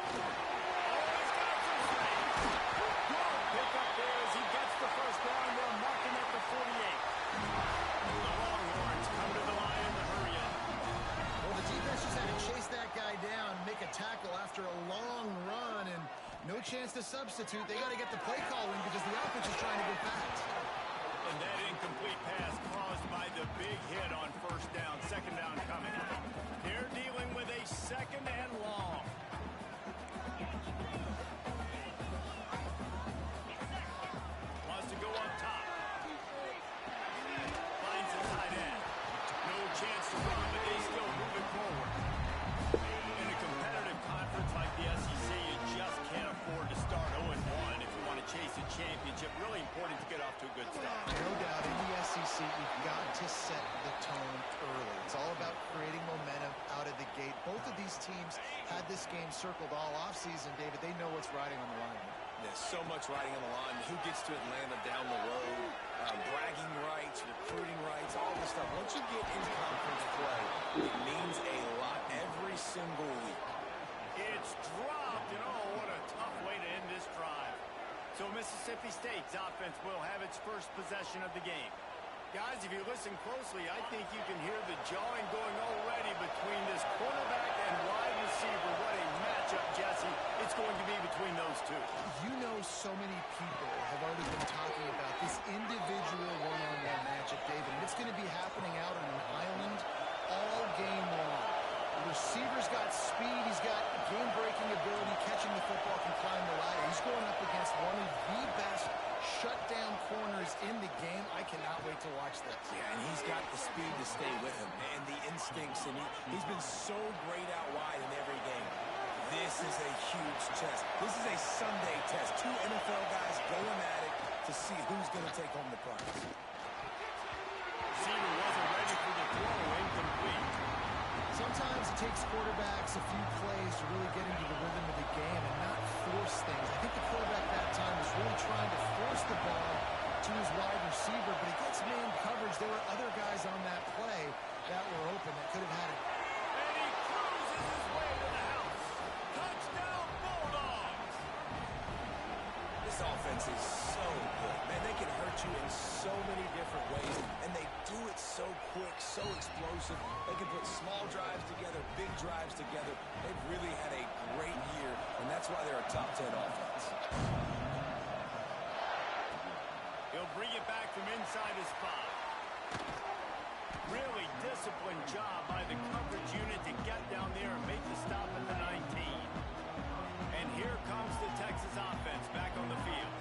Pick up there as he gets the first down. They're marking at the 48. The Longhorns come to the line in the hurry up. Well, the defense just had to chase that guy down, make a tackle after a long run, and no chance to substitute. They got to get the play call in because the offense is trying to get fast. And that incomplete pass caused by the big hit on first down. Second down coming. They're dealing with a second and long. Wants to go up top. Finds the tight end. No chance to run, but they still move it forward. In a competitive conference like the SEC, you just can't afford to start 0-1 if you want to chase a championship. Really important to get off to a good start. No doubt, in the SEC, you've got to set the tone early. It's all about creating momentum out of the gate. Both of these teams had this game circled all offseason, David. They know what's riding on the line. There's so much riding on the line. Who gets to Atlanta down the road? Bragging rights, recruiting rights, all this stuff. Once you get in conference play, it means a lot every single week. It's dropped, and oh, what a tough way to end this drive. So Mississippi State's offense will have its first possession of the game. Guys, if you listen closely, I think you can hear the jawing going already between this quarterback and wide receiver. What a matchup, Jesse, it's going to be between those two. You know, so many people have already been talking about this individual one-on-one matchup, David. And it's going to be happening out on an island all game long. The receiver's got speed. He's got game-breaking ability, catching the football, can climb the ladder. He's going up against one of the best shutdown corners in the game. I cannot wait to watch this. Yeah, and he's got the speed to stay with him and the instincts, and he's been so great out wide in every game. This is a huge test. This is a Sunday test. Two NFL guys going at it to see who's going to take home the prize. Receiver wasn't ready for the throw, incomplete. Sometimes it takes quarterbacks a few plays to really get into the rhythm of the game and not force things. I think the quarterback that time was really trying to force the ball to his wide receiver, but he gets man coverage. There were other guys on that play that were open that could have had it. And he cruises his way to the house. Touchdown, Bulldogs! This offense is so good. Man, they can hurt you in so many different ways, and they do it so quick, so explosive. They can put small drives together, big drives together. They've really had a great year, and that's why they're a top 10 offense. He'll bring it back from inside his spot. Really disciplined job by the coverage unit to get down there and make the stop at the 19. And here comes the Texas offense back on the field.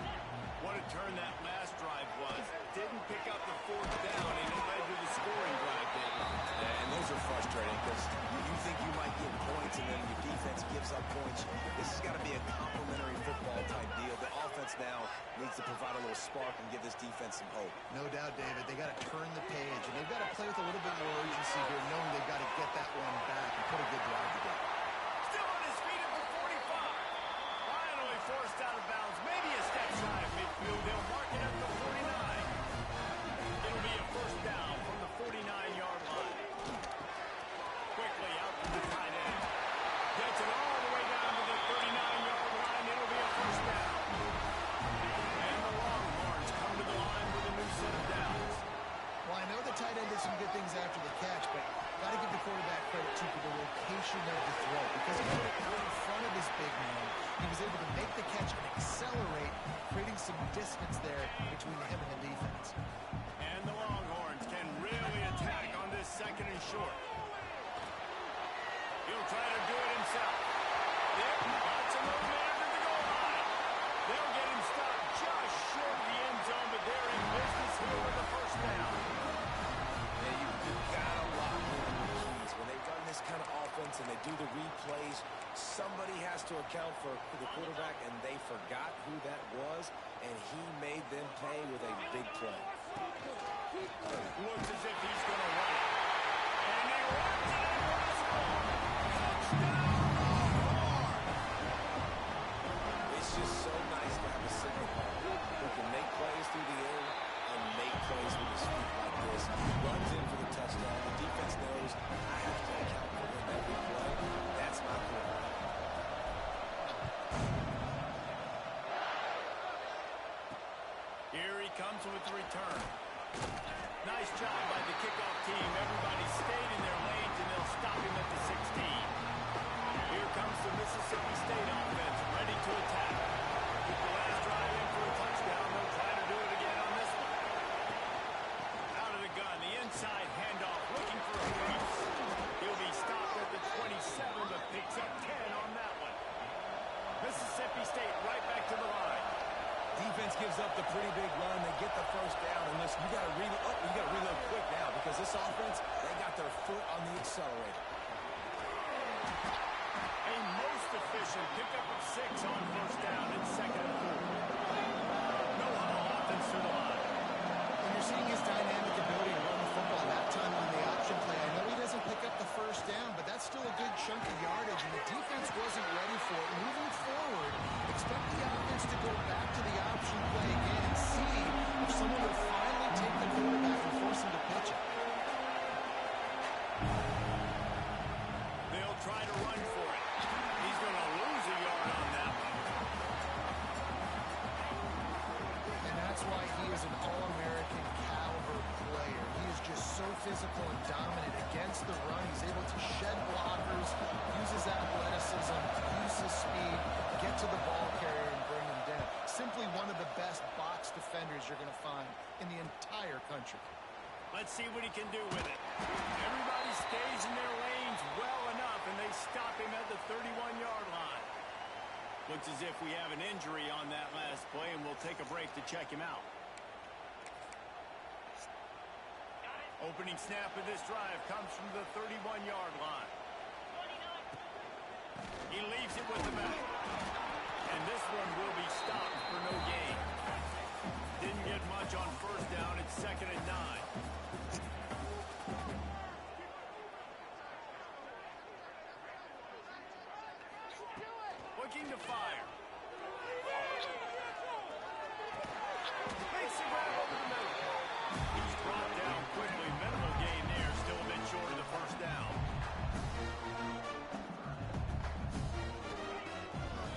What a turn that last drive was. Didn't pick up the fourth down, and it led to the scoring drive, David. And those are frustrating because you think you might get points, and then your defense gives up points. This has got to be a complementary football type deal. The offense now needs to provide a little spark and give this defense some hope. No doubt, David. They got to turn the page, and they've got to play with a little bit more urgency here, knowing they've got to get that one back and put a good drive together. Still on his feet at the 45. Finally forced out of bounds. Maybe a step shy of midfield. They'll mark it at the 49. It'll be a first down from the 49-yard line. Quickly out to the tight end. Gets it all the way down to the 39-yard line. It'll be a first down. And the Longhorns come to the line with a new set of downs. Well, I know the tight end did some good things after the catch, but got to give the quarterback credit, too, for the location of the throw. Because he put it out in front of his big man, he was able to make the catch and accelerate, creating some distance there between him and the defense. And the Longhorns can really attack on this second and short. He'll try to do it himself. There, lots of no man to the goal line. They'll get him stopped just short of the end zone, but they're in business here with the first down. Yeah, you've got to lock in on your keys. When they run this kind of offense and they do the replays, somebody has to account for the quarterback, and they forgot who that was, and he made them pay with a big play. Looks as if he's going to run it. And he runs it into the score. Touchdown, Longhorns! It's just so nice to have a signal who can make plays through the air and comes with the return. Nice job by the kickoff team. Everybody stayed in their lanes, and they'll stop him at the 16. Here comes the Mississippi State offense, ready to attack. With the last drive in for a touchdown, they'll try to do it again on this one. Out of the gun, the inside handoff, looking for Reeves. He'll be stopped at the 27, but picks up 10 on that one. Mississippi State right back to the line. Defense gives up the pretty big run. They get the first down. And listen, you got to reload quick now because this offense, they got their foot on the accelerator. A most efficient pickup of 6 on first down and 2nd and 4. No huddle offense to the line. When you're seeing his dynamic ability to run the football that time on the option play, I know he doesn't pick up the first down, but that's still a good chunk of yardage, and the defense wasn't ready for it. Moving forward, expect the offense to go back to the option play again and see if someone will finally take the quarterback and force him to pitch it. They'll try to run for it. He's going to lose a yard on that one. And that's why he is an All-American caliber player. He is just so physical and dominant against the run. He's able to shed blockers, use his athleticism, use his speed, get to the ball carrier and bring him down. Simply one of the best box defenders you're going to find in the entire country. Let's see what he can do with it. Everybody stays in their lanes well enough, and they stop him at the 31-yard line. Looks as if we have an injury on that last play, and we'll take a break to check him out. Opening snap of this drive comes from the 31-yard line. He leaves it with the back. And this one will be stopped for no gain. Didn't get much on first down. It's 2nd and 9. Looking to fire. Makes a grab over the middle. He's brought down quickly. Minimal gain there. Still a bit short of the first down.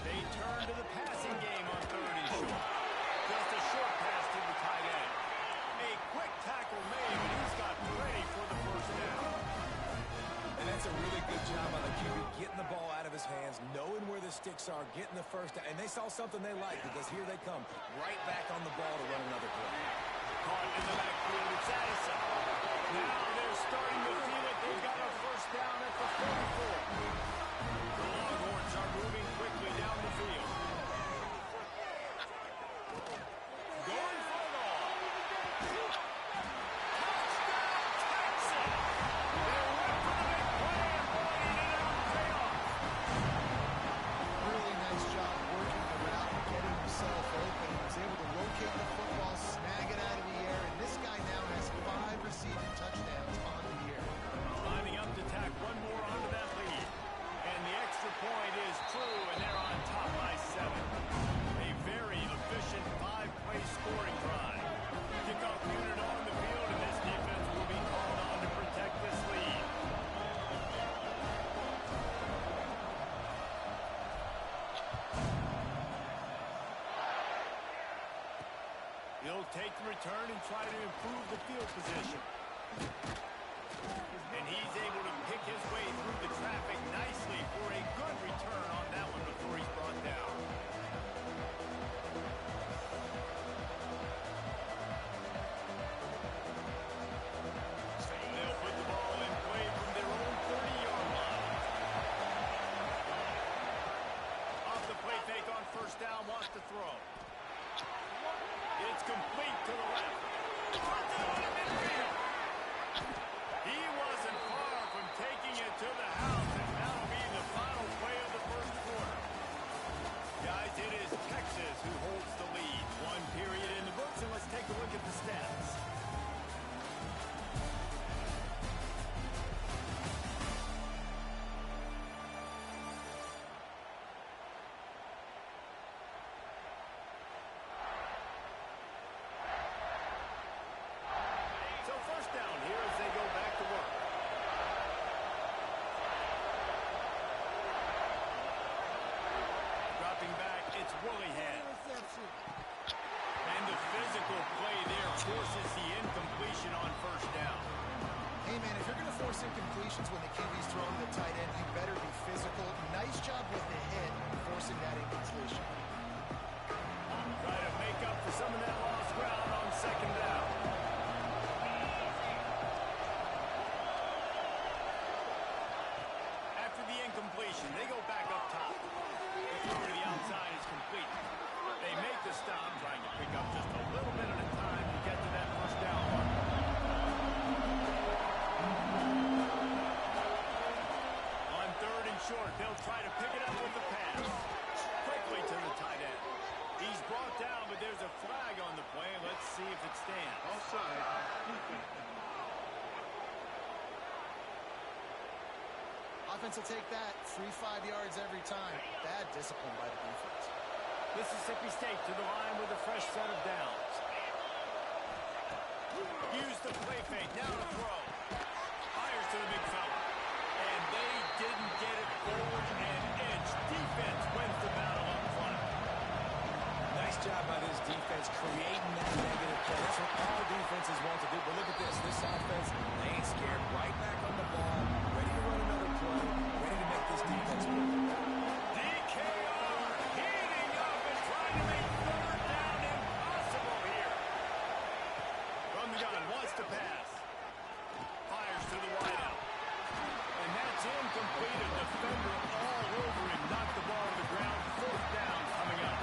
They turn to the passing game on 3rd and short. Just a short pass to the tight end. A quick tackle made, and he's got ready for the first down. And that's a really good job on the QB, getting the ball out of his hands, knowing where the sticks are, getting the first down. And they saw something they liked because here they come, right back on the ball to run another play. Caught in the backfield, it's Addison. Now they're starting to feel it. They've got a first down at the 44. The Longhorns are moving quickly down the field. Going for it all. Touchdown, Texas! They're went for the big play, and boy, did it ever pay off. Really nice job working the route and getting himself open. He was able to locate the football, snag it out of the air, and this guy now has 5 receiving touchdowns on the year. Lining up to tack one more onto that lead. And the extra point is true, and they're on top by 7. A very efficient 5-play scoring drive. Kickoff unit on the field, and this defense will be called on to protect this lead. He'll take the return and try to improve the field position. And he's able to pick his way through the traffic nicely for a good return on that one before he's brought down. They'll put the ball in play from their own 30-yard line. Off the play fake on first down, wants to throw. It's complete to the left. He wasn't far from taking it to the house, and that'll be the final play of the first quarter. Guys, it is Texas who holds the lead. 1 period in the books, and let's take a look at the stats. So first down here as they go back to work. Dropping back, it's Woollyhead. these incompletions when the QB's throwing the tight end, you better be physical. Nice job with the hit, forcing that incompletion. Try to make up for some of that lost ground on second down. After the incompletion, they go back up top. The throw to the outside is complete. They make the stop, trying to pick up just a little bit at a time to get to that first down mark. On third and short, they'll try to pick it up with the pass. Quickly to the tight end. He's brought down, but there's a flag on the play. Let's see if it stands. Offside. Offense will take that. Free 5 yards every time. Bad discipline by the defense. Mississippi State to the line with a fresh set of downs. Use the play fake. Now to throw. Fires to the big fella. And they didn't get it forward an inch. Defense wins the battle up front. Nice job by this defense creating that negative play. That's what all defenses want to do. But look at this. This offense, they ain't scared. Right back on the ball. Ready to run another play. Ready to make this defense work. DKR heating up and trying to make third down impossible here. From the gun, wants to pass. Fires to the wideout. And that's incomplete. A defender all over him. Knocked the ball on the ground. Fourth down coming up.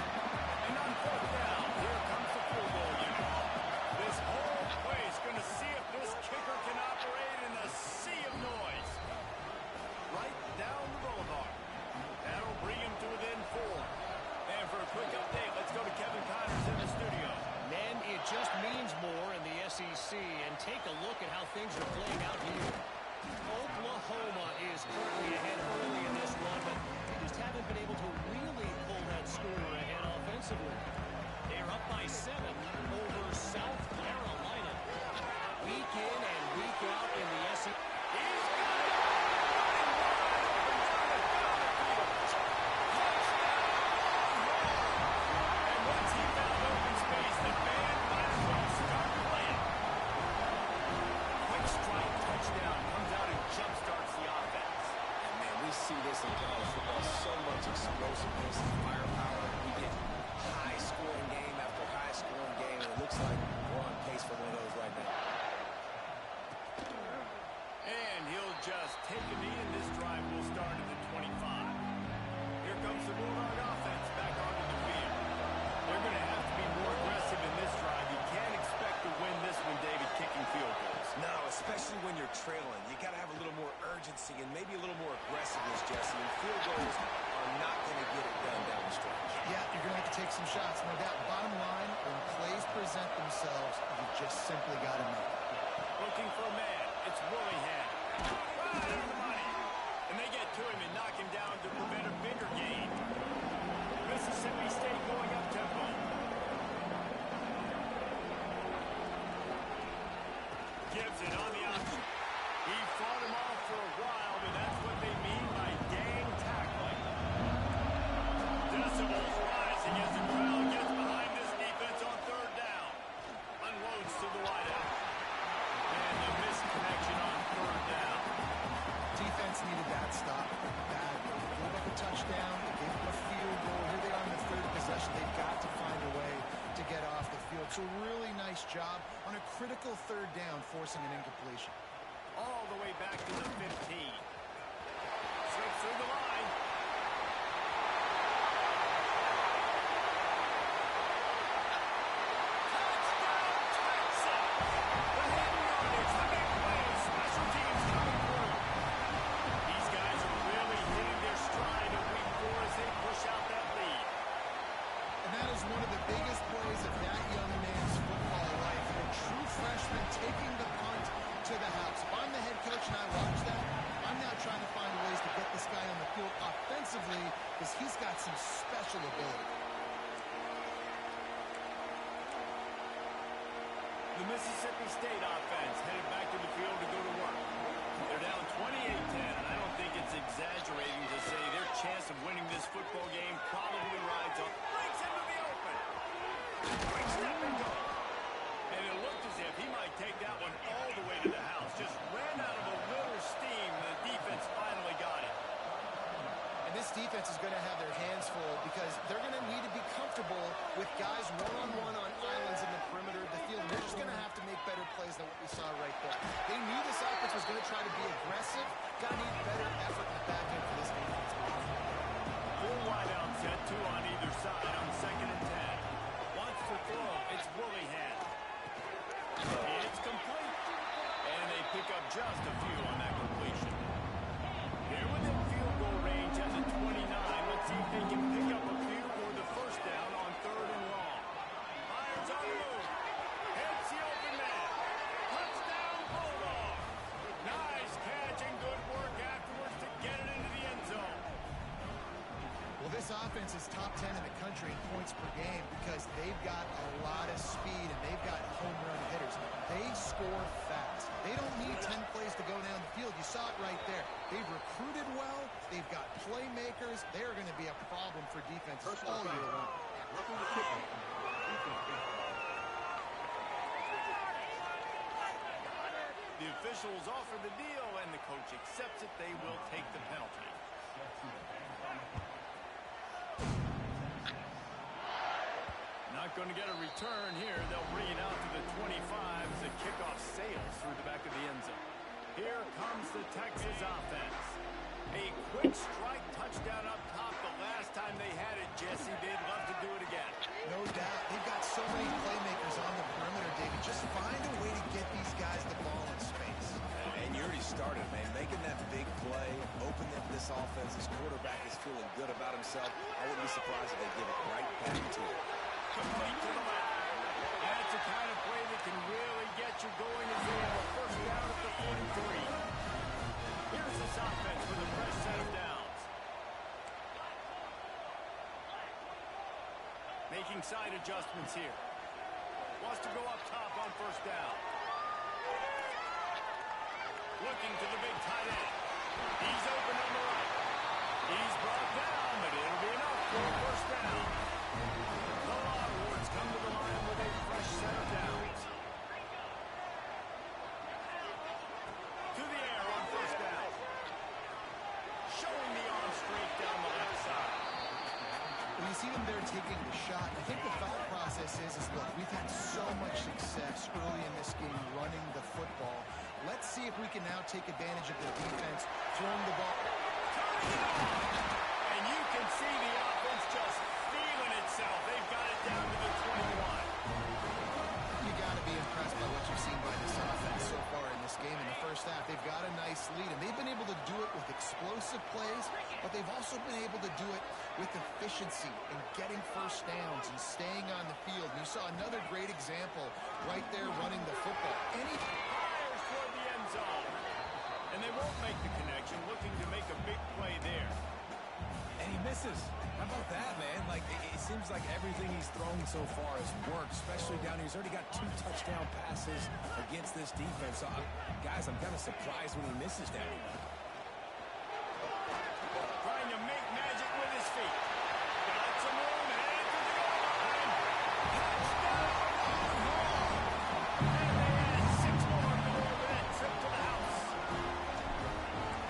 And on fourth down, here comes the field goal unit. This whole play is going to see if this kicker can operate in a sea of noise. Right down the boulevard. That'll bring him to within 4. And for a quick update, let's go to Kevin Connors in the studio. Men, it just means more in the SEC. And take a look at how things are playing out here. Oklahoma is currently ahead early in this one, but they just haven't been able to really pull that score ahead offensively. They're up by 7 over South Carolina. Week in and week out in the SEC. He's got it! And once he found open space, the band might as well start playing. Quick strike touchdown comes out and jumpstarts the offense. And man, we see this in college football. So much explosiveness and firepower. We get high-scoring game after high-scoring game, and it looks like we're on pace for one of those right now. And he'll just take a knee, and this drive will start at the 25. Here comes the Bulldog offense back onto the field. They're going to have to be more aggressive in this drive. You can't expect to win this one, David, kicking field goals. No, especially when you're trailing. You got to have a little more urgency and maybe a little more aggressiveness, Jesse. And field goals are not going to get it done down the stretch. Yeah, you're going to have to take some shots, no doubt. Bottom line, when plays present themselves, you just simply got to make it. Looking for a man. It's Willingham. Right on the money. And they get to him and knock him down to prevent a bigger gain. Mississippi State going up tempo. Gibson on the option. He fought him off for a while, but that's what they mean by gang tackling. Decibels rising as the crowd gets behind this defense on third down. Unloads to the wideout. And the misconnection on third down. Defense needed that stop badly. They gave up a touchdown. They gave up a field goal. Here they are in the third possession. They've got to find a way to get off the field. So really nice job on a critical third down, forcing an incompletion. All the way back to the 15. Slips through the line. Touchdown, Texas! The heavy yardage, the big plays, special teams coming through. These guys are really hitting their stride in week 4 as they push out that lead. And that is one of the biggest plays of that young man's football life. A true freshman taking the punt to the house. If I'm the head coach and I watch that, I'm now trying to find ways to get this guy on the field offensively because he's got some special ability. The Mississippi State offense headed back to the field to go to work. They're down 28-10, and I don't think it's exaggerating to say their chance of winning this football game probably rides on. Breaks into the open. Quick step and go. And it looked as if he might take that one all the way to the house. Just ran out of a little comfortable with guys one-on-one on islands in the perimeter of the field. They're just going to have to make better plays than what we saw right there. They knew this offense was going to try to be aggressive. Got to need better effort in the back end for this defense. Full wide out set, 2 on either side on 2nd and 10. Wants to throw. It's Willingham. It's complete. And they pick up just a few on that completion. They're within field goal range at the 29. Let's see if they can pick up a few for the first down on 3rd and long. Myers on the move. Hits the open man. Touchdown Bulldog. Nice catch and good work afterwards to get it into the end zone. Well, this offense is top 10 in the country in points per game because they've got a lot of speed and they've got home run hitters. They score fast. They don't need 10 plays to go down the field. You saw it right there. They've recruited well. They've got playmakers. They're going to be a problem for defenses all year long. The officials offer the deal, and the coach accepts it. They will take the penalty. Not going to get a return here. They'll bring it out to the 25 as the kickoff sails through the back of the end zone. Here comes the Texas offense. A quick strike touchdown up top. The last time they had it, Jesse, they'd love to do it again. No doubt. They've got so many playmakers on the perimeter, David. Just find a way to get these guys the ball in space. And you already started, man. Making that big play, opening up this offense. This quarterback is feeling good about himself. I wouldn't be surprised if they give it right back to him. Complete to the left. That's the kind of play that can really get you going as they have a first down at the 43. Here's this offense with a fresh set of downs. Making side adjustments here. Wants to go up top on first down. Looking to the big tight end. He's open on the right. He's brought down, but it'll be enough for a first down. The Longhorns come to the line with a fresh set of downs. To the air on first down. Showing the arm straight down the left side. When you see them there taking the shot, I think the thought process is look, we've had so much success early in this game running the football. Let's see if we can now take advantage of the defense throwing the ball. And you can see the offense just feeling itself. They've got it down to the 21. You got to be impressed by what you've seen by this offense so far in this game. In the first half, they've got a nice lead, and they've been able to do it with explosive plays, but they've also been able to do it with efficiency and getting first downs and staying on the field. And you saw another great example right there running the football. Fires toward the end zone. And they won't make the connection, looking to make a big play there. And he misses. How about that, man? Like, it seems like everything he's thrown so far has worked, especially down here. He's already got 2 touchdown passes against this defense. So, guys, I'm kind of surprised when he misses down here. Trying to make magic with his feet. Got some room and headed to the goal line. Touchdown, Longhorns! And they add 6 more to go with that trip to the house.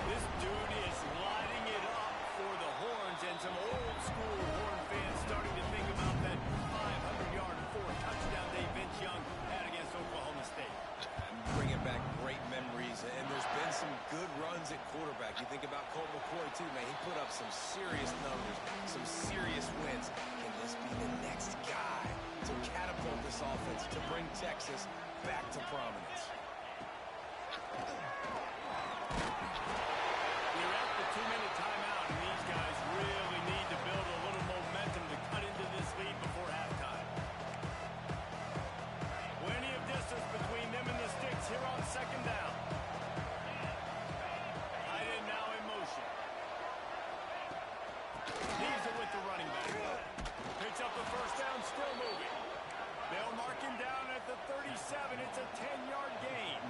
This dude is lighting it up for the Horns, and some old school Horn fans starting to think about that 500-yard 4-touchdown day Vince Young had against Oklahoma State. I'm bringing back great memories, and there's been some good runs at quarterback. You think about Colt McCoy, too, man. He put up some serious numbers, some serious wins. Can this be the next guy to catapult this offense, to bring Texas back to prominence? We're at the 2-minute timeout, and these guys really need to build a little momentum to cut into this lead before halftime. Plenty of distance between them and the sticks here on second down. Tight end now in motion. Leaves it with the running back. Picks up the first down, still moving. They'll mark him down at the 37. It's a 10-yard gain.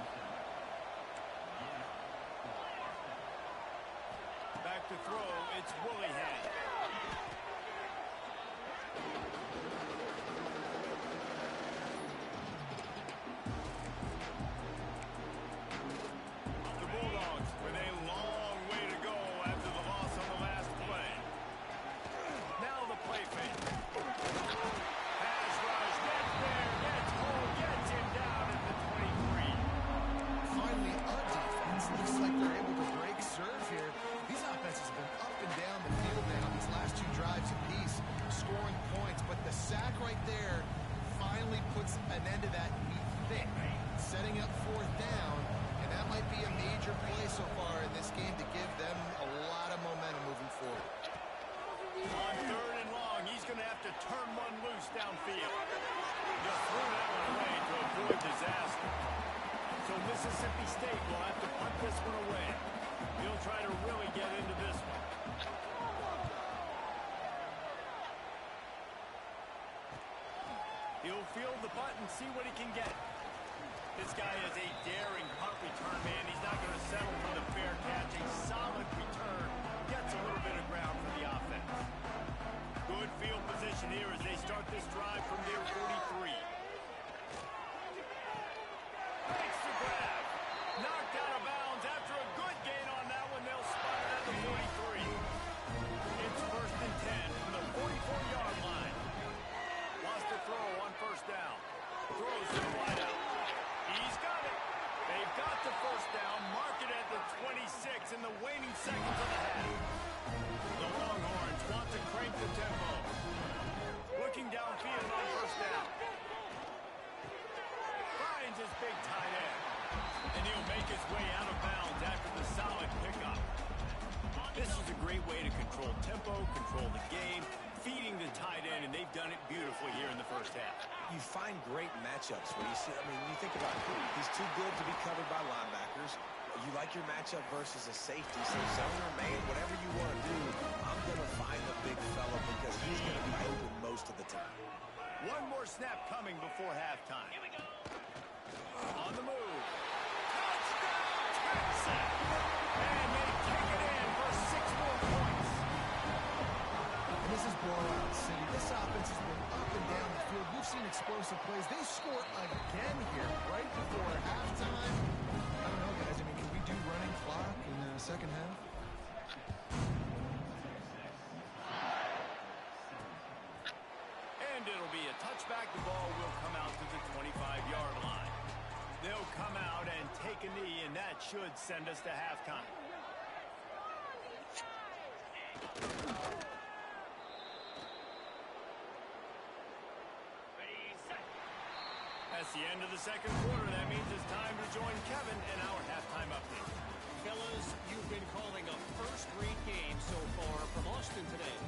Back to throw, it's Willingham. The Bulldogs with a long way to go after the loss on the last play. Now the play fake. into that, we think. Setting up fourth down, and that might be a major play so far in this game to give them a lot of momentum moving forward. On third and long, he's going to have to turn one loose downfield. Just threw that one away to avoid disaster. So Mississippi State will have to punt this one away. He'll try to really get into this one. He'll field the punt and see what he can get. This guy is a daring punt return man. He's not going to settle for the fair catch. A solid return. Gets a little bit of ground for the offense. Good field position here as they start this drive from their 43. Makes the grab. Knocked out of bounds after a good gain on that one. They'll spot it at the 43. It's first and 10 from the 44-yard line. Wants to throw on first down. Throws to the wide out. He's got it. They've got the first down. Mark it at the 26 in the waning seconds of the half. The Longhorns want to crank the tempo. Looking downfield on first down. Finds his big tight end. And he'll make his way out of bounds after the solid pickup. This is a great way to control tempo, control the game, feeding the tight end, and they've done it beautifully here in the first half. You find great matchups where you see, you think about it, he's too good to be covered by linebackers. You like your matchup versus a safety, so zone or man, whatever you want to do, I'm going to find the big fella because he's going to be open most of the time. One more snap coming before halftime. Here we go. On the move. Touchdown, Texas! And they take it in for 6 more points. And this is blowout city. This offense has been up and down the field. We've seen explosive plays. They score again here right before halftime. I don't know, guys. Can we do running clock in the second half? And it'll be a touchback. The ball will come out to the 25-yard line. They'll come out and take a knee, and that should send us to halftime. That's the end of the second quarter. That means it's time to join Kevin in our halftime update. Fellas, you've been calling a first-rate game so far from Austin today.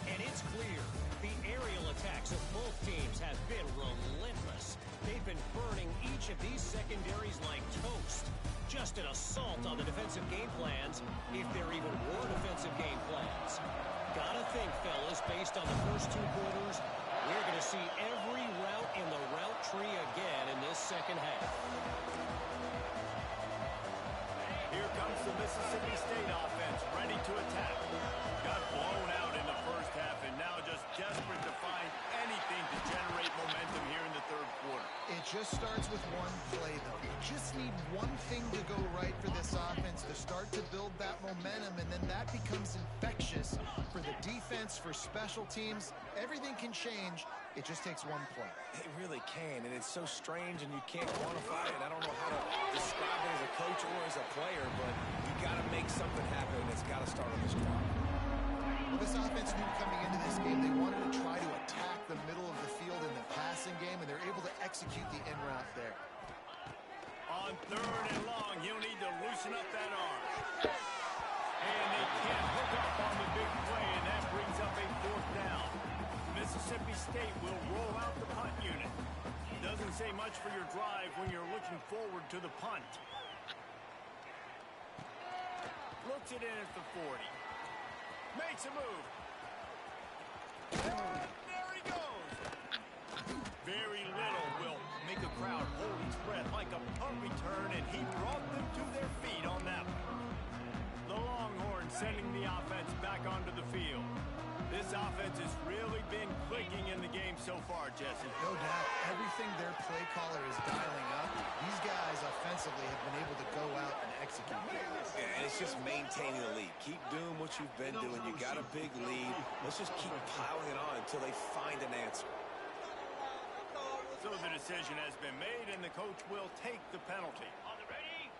And it's clear the aerial attacks of both teams have been relentless. They've been burning each of these secondaries like toast. Just an assault on the defensive game plans, if there even were defensive game plans. Gotta think, fellas, based on the first 2 quarters, we're going to see every route in the route tree again in this second half. Here comes the Mississippi State offense, ready to attack. Got blown out in the first half and now just desperate to find anything to generate momentum here in the third quarter. It just starts with one play, though. You just need one thing to go right for this offense to start to build that momentum, and then that becomes infectious for the defense, for special teams. Everything can change. It just takes one play. It really can, and it's so strange, and you can't quantify it. I don't know how to describe it as a coach or as a player, but you got to make something happen, and it's got to start on this drive. Well, this offense knew coming into this game they wanted to try to attack the middle of the field in the passing game, and they're able to execute the in route there. On third and long, he'll need to loosen up that arm. And they can't hook up on the big play, and that brings up a fourth down. Mississippi State will roll out the punt unit. Doesn't say much for your drive when you're looking forward to the punt. Looks it in at the 40. Makes a move. There he goes. Very little will make a crowd hold its breath like a punt return, and he brought them to their feet on that one. The Longhorns sending the offense back onto the field. This offense has really been clicking in the game so far, Jesse. No doubt. Everything their play caller is dialing up, these guys offensively have been able to go out and execute. Yeah, and it's just maintaining the lead. Keep doing what you've been doing. You got a big lead. Let's just keep piling it on until they find an answer. So the decision has been made, and the coach will take the penalty. On the ready?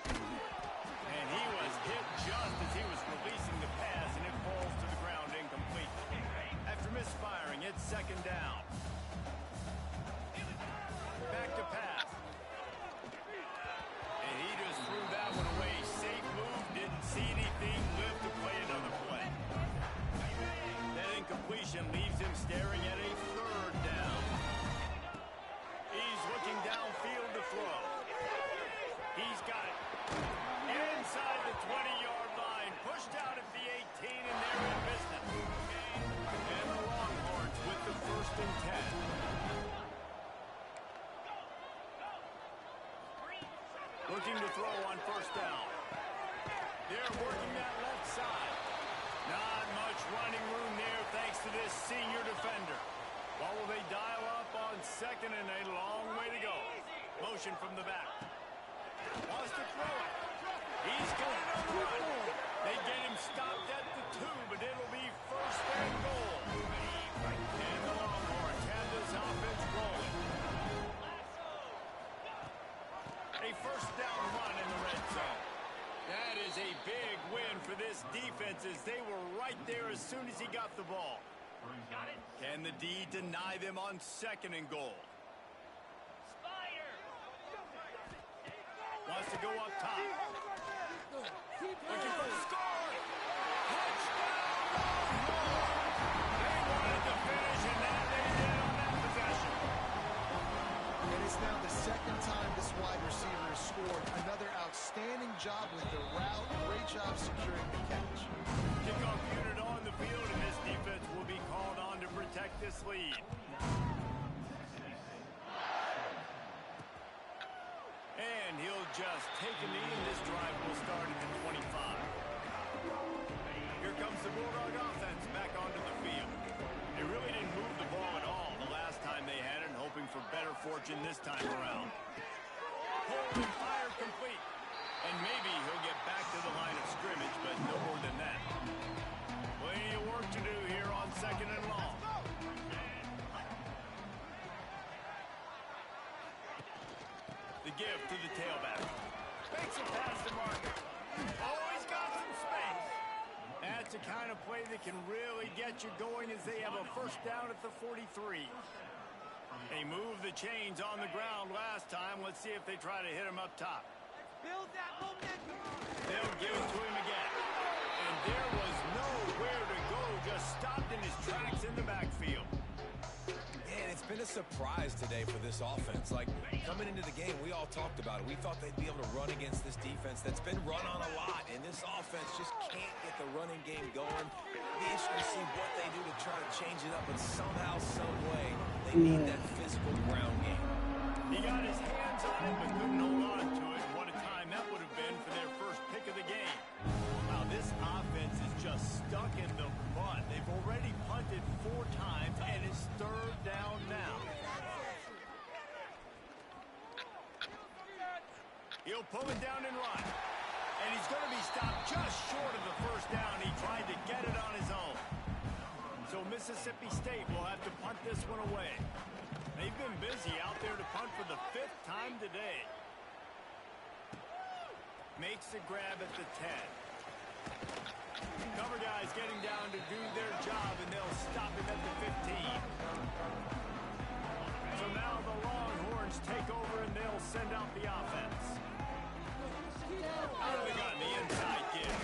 And he was hit just as he was releasing the pass, and it falls to the ground incomplete. staring at a third down. He's looking downfield to throw. He's got it. Inside the 20-yard line. Pushed out at the 18, and they're in business. And the Longhorns with the 1st and 10. Looking to throw on 1st down. They're working that left side. Not much running room there thanks to this senior defender. What will they dial up on 2nd and a long way to go? Motion from the back. Wants to throw it. He's going on the run. They get him stopped at the 2, but it'll be 1st and goal. And the Longhorns have this offense rolling. A 1st down run in the red zone. That is a big win for this defense as they were right there as soon as he got the ball. Can the D deny them on 2nd and goal? Wants to go up top. Looking for the score. Touchdown, Longhorns! They wanted to finish, and now they did on that possession. And it's now the 2nd time this wide receiver has scored. Another outstanding job with the route. Great job securing the catch. Kickoff unit on the field, and this defense will be called on to protect this lead. And he'll just take a knee, and this drive will start at the 25. Here comes the Bulldog offense back onto the field. They really didn't move the ball at all the last time they had it, hoping for better fortune this time around. Hold and fire complete. And maybe he'll get back to the line of scrimmage, but no more than that. Plenty of work to do here on 2nd and long. The give to the tailback. Makes a pass to Marker. Oh, he's got some space. That's the kind of play that can really get you going as they have a 1st down at the 43. They moved the chains on the ground last time. Let's see if they try to hit him up top. Build that momentum. They'll give it to him again. And there was nowhere to go. Just stopped in his tracks in the backfield. Man, it's been a surprise today for this offense. Like, coming into the game, we all talked about it. We thought they'd be able to run against this defense that's been run on a lot, and this offense just can't get the running game going. It'll be interesting to see what they do to try to change it up, but somehow, some way, they need that physical ground game. He got his hands on it, but couldn't hold on to it. What a time that would have been for their 1st pick of the game. Now, this offense is just stuck in the mud. They've already punted 4 times, and it's 3rd down now. He'll pull it down and run. And he's going to be stopped just short of the 1st down. He tried to get it on his own. So Mississippi State will have to punt this one away. They've been busy out there to punt for the 5th time today. Makes the grab at the 10. Cover guys getting down to do their job, and they'll stop him at the 15. So now the Longhorns take over, and they'll send out the offense. Out of the gun, the inside give.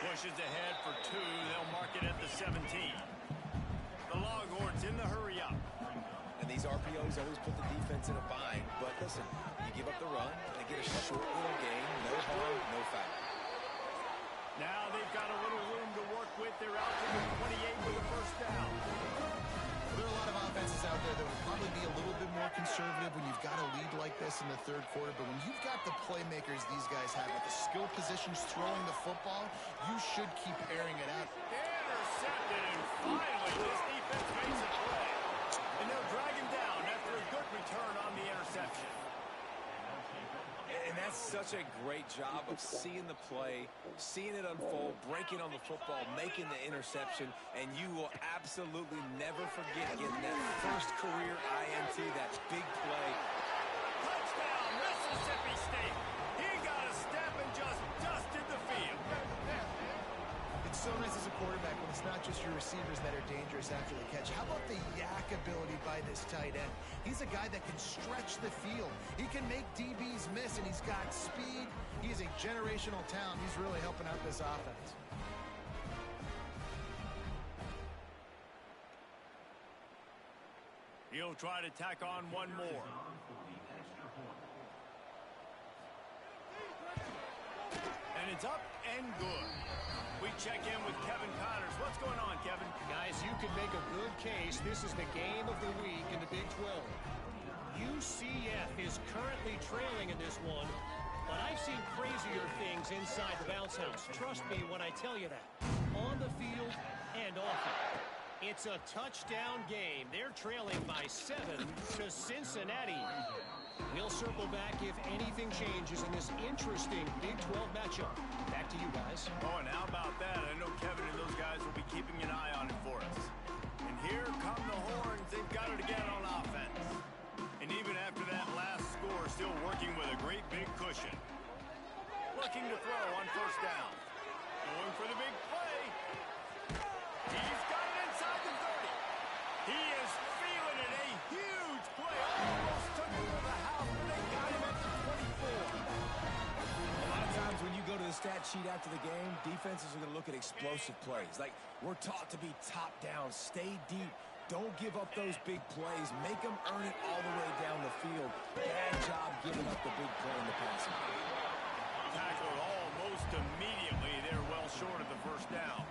Pushes ahead for 2. They'll mark it at the 17. The Longhorns in the hurry up. And these RPOs always put the defense in a bind. But listen, you give up the run, they get a short little game, no harm, no foul. Now they've got a little room to work with. They're out to the 28 with a 1st down. There are a lot of offenses out there that would probably be a little bit more conservative when you've got a lead like this in the 3rd quarter. But when you've got the playmakers these guys have at the skill positions throwing the football, you should keep airing it out. Intercepted, and finally this defense makes a play. And they'll drag him down after a good return on the interception. And that's such a great job of seeing the play, seeing it unfold, breaking on the football, making the interception, and you will absolutely never forget getting that 1st career INT, that big play. Touchdown, Mississippi State. He got a step and just dusted the field. It's so nice as a quarterback when it's not just your receivers that are dangerous after the catch. How about the yak ability by this tight end? He's a guy that can stretch the field. He can make DBs miss, and he's got speed. He is a generational talent. He's really helping out this offense. He'll try to tack on one more. And it's up and good. We check in with Kevin Connors. What's going on, Kevin? Guys, you can make a good case. This is the game of the week in the Big 12. UCF is currently trailing in this one, but I've seen crazier things inside the bounce house. Trust me when I tell you that. On the field and off it. It's a touchdown game. They're trailing by 7 to Cincinnati. We'll circle back if anything changes in this interesting Big 12 matchup. Back to you guys. Oh, and how about that? I know Kevin and those guys will be keeping an eye on it for us. And here come the horns. They've got it again on offense. And even after that last score, still working with a great big cushion. Looking to throw on first down. Going for the big play. He's got it inside the 30. He is feeling it. A huge play. Almost took him to the house, but they got him at the 24. A lot of times when you go to the stat sheet after the game, defenses are going to look at explosive plays. Like, we're taught to be top down, stay deep. Don't give up those big plays. Make them earn it all the way down the field. Bad job giving up the big play in the passing. Tackled almost immediately. They're well short of the first down.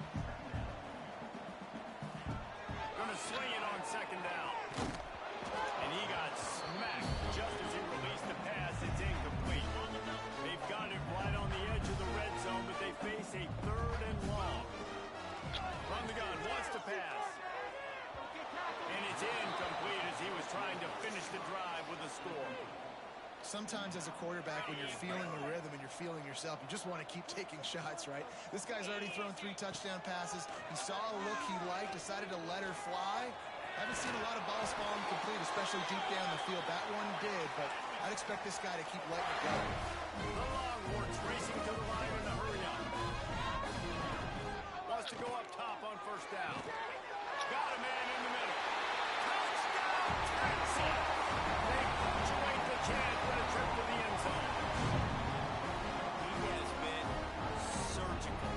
Going to swing it on second down. And he got smacked just as he released the pass. It's incomplete. They've got it right on the edge of the red zone, but they face a 3rd and long. From the gun, wants to pass. And it's incomplete as he was trying to finish the drive with a score. Sometimes as a quarterback, when you're feeling the rhythm and you're feeling yourself, you just want to keep taking shots, right? This guy's already thrown 3 touchdown passes. He saw a look he liked, decided to let her fly. Haven't seen a lot of balls falling complete, especially deep down the field. That one did, but I'd expect this guy to keep letting it go. The Longhorns racing to the line in a hurry up. Wants to go up top on first down. Got a man in the middle. Touchdown, Texas! They punctuate the chance for a trip to the end zone. He has been surgical,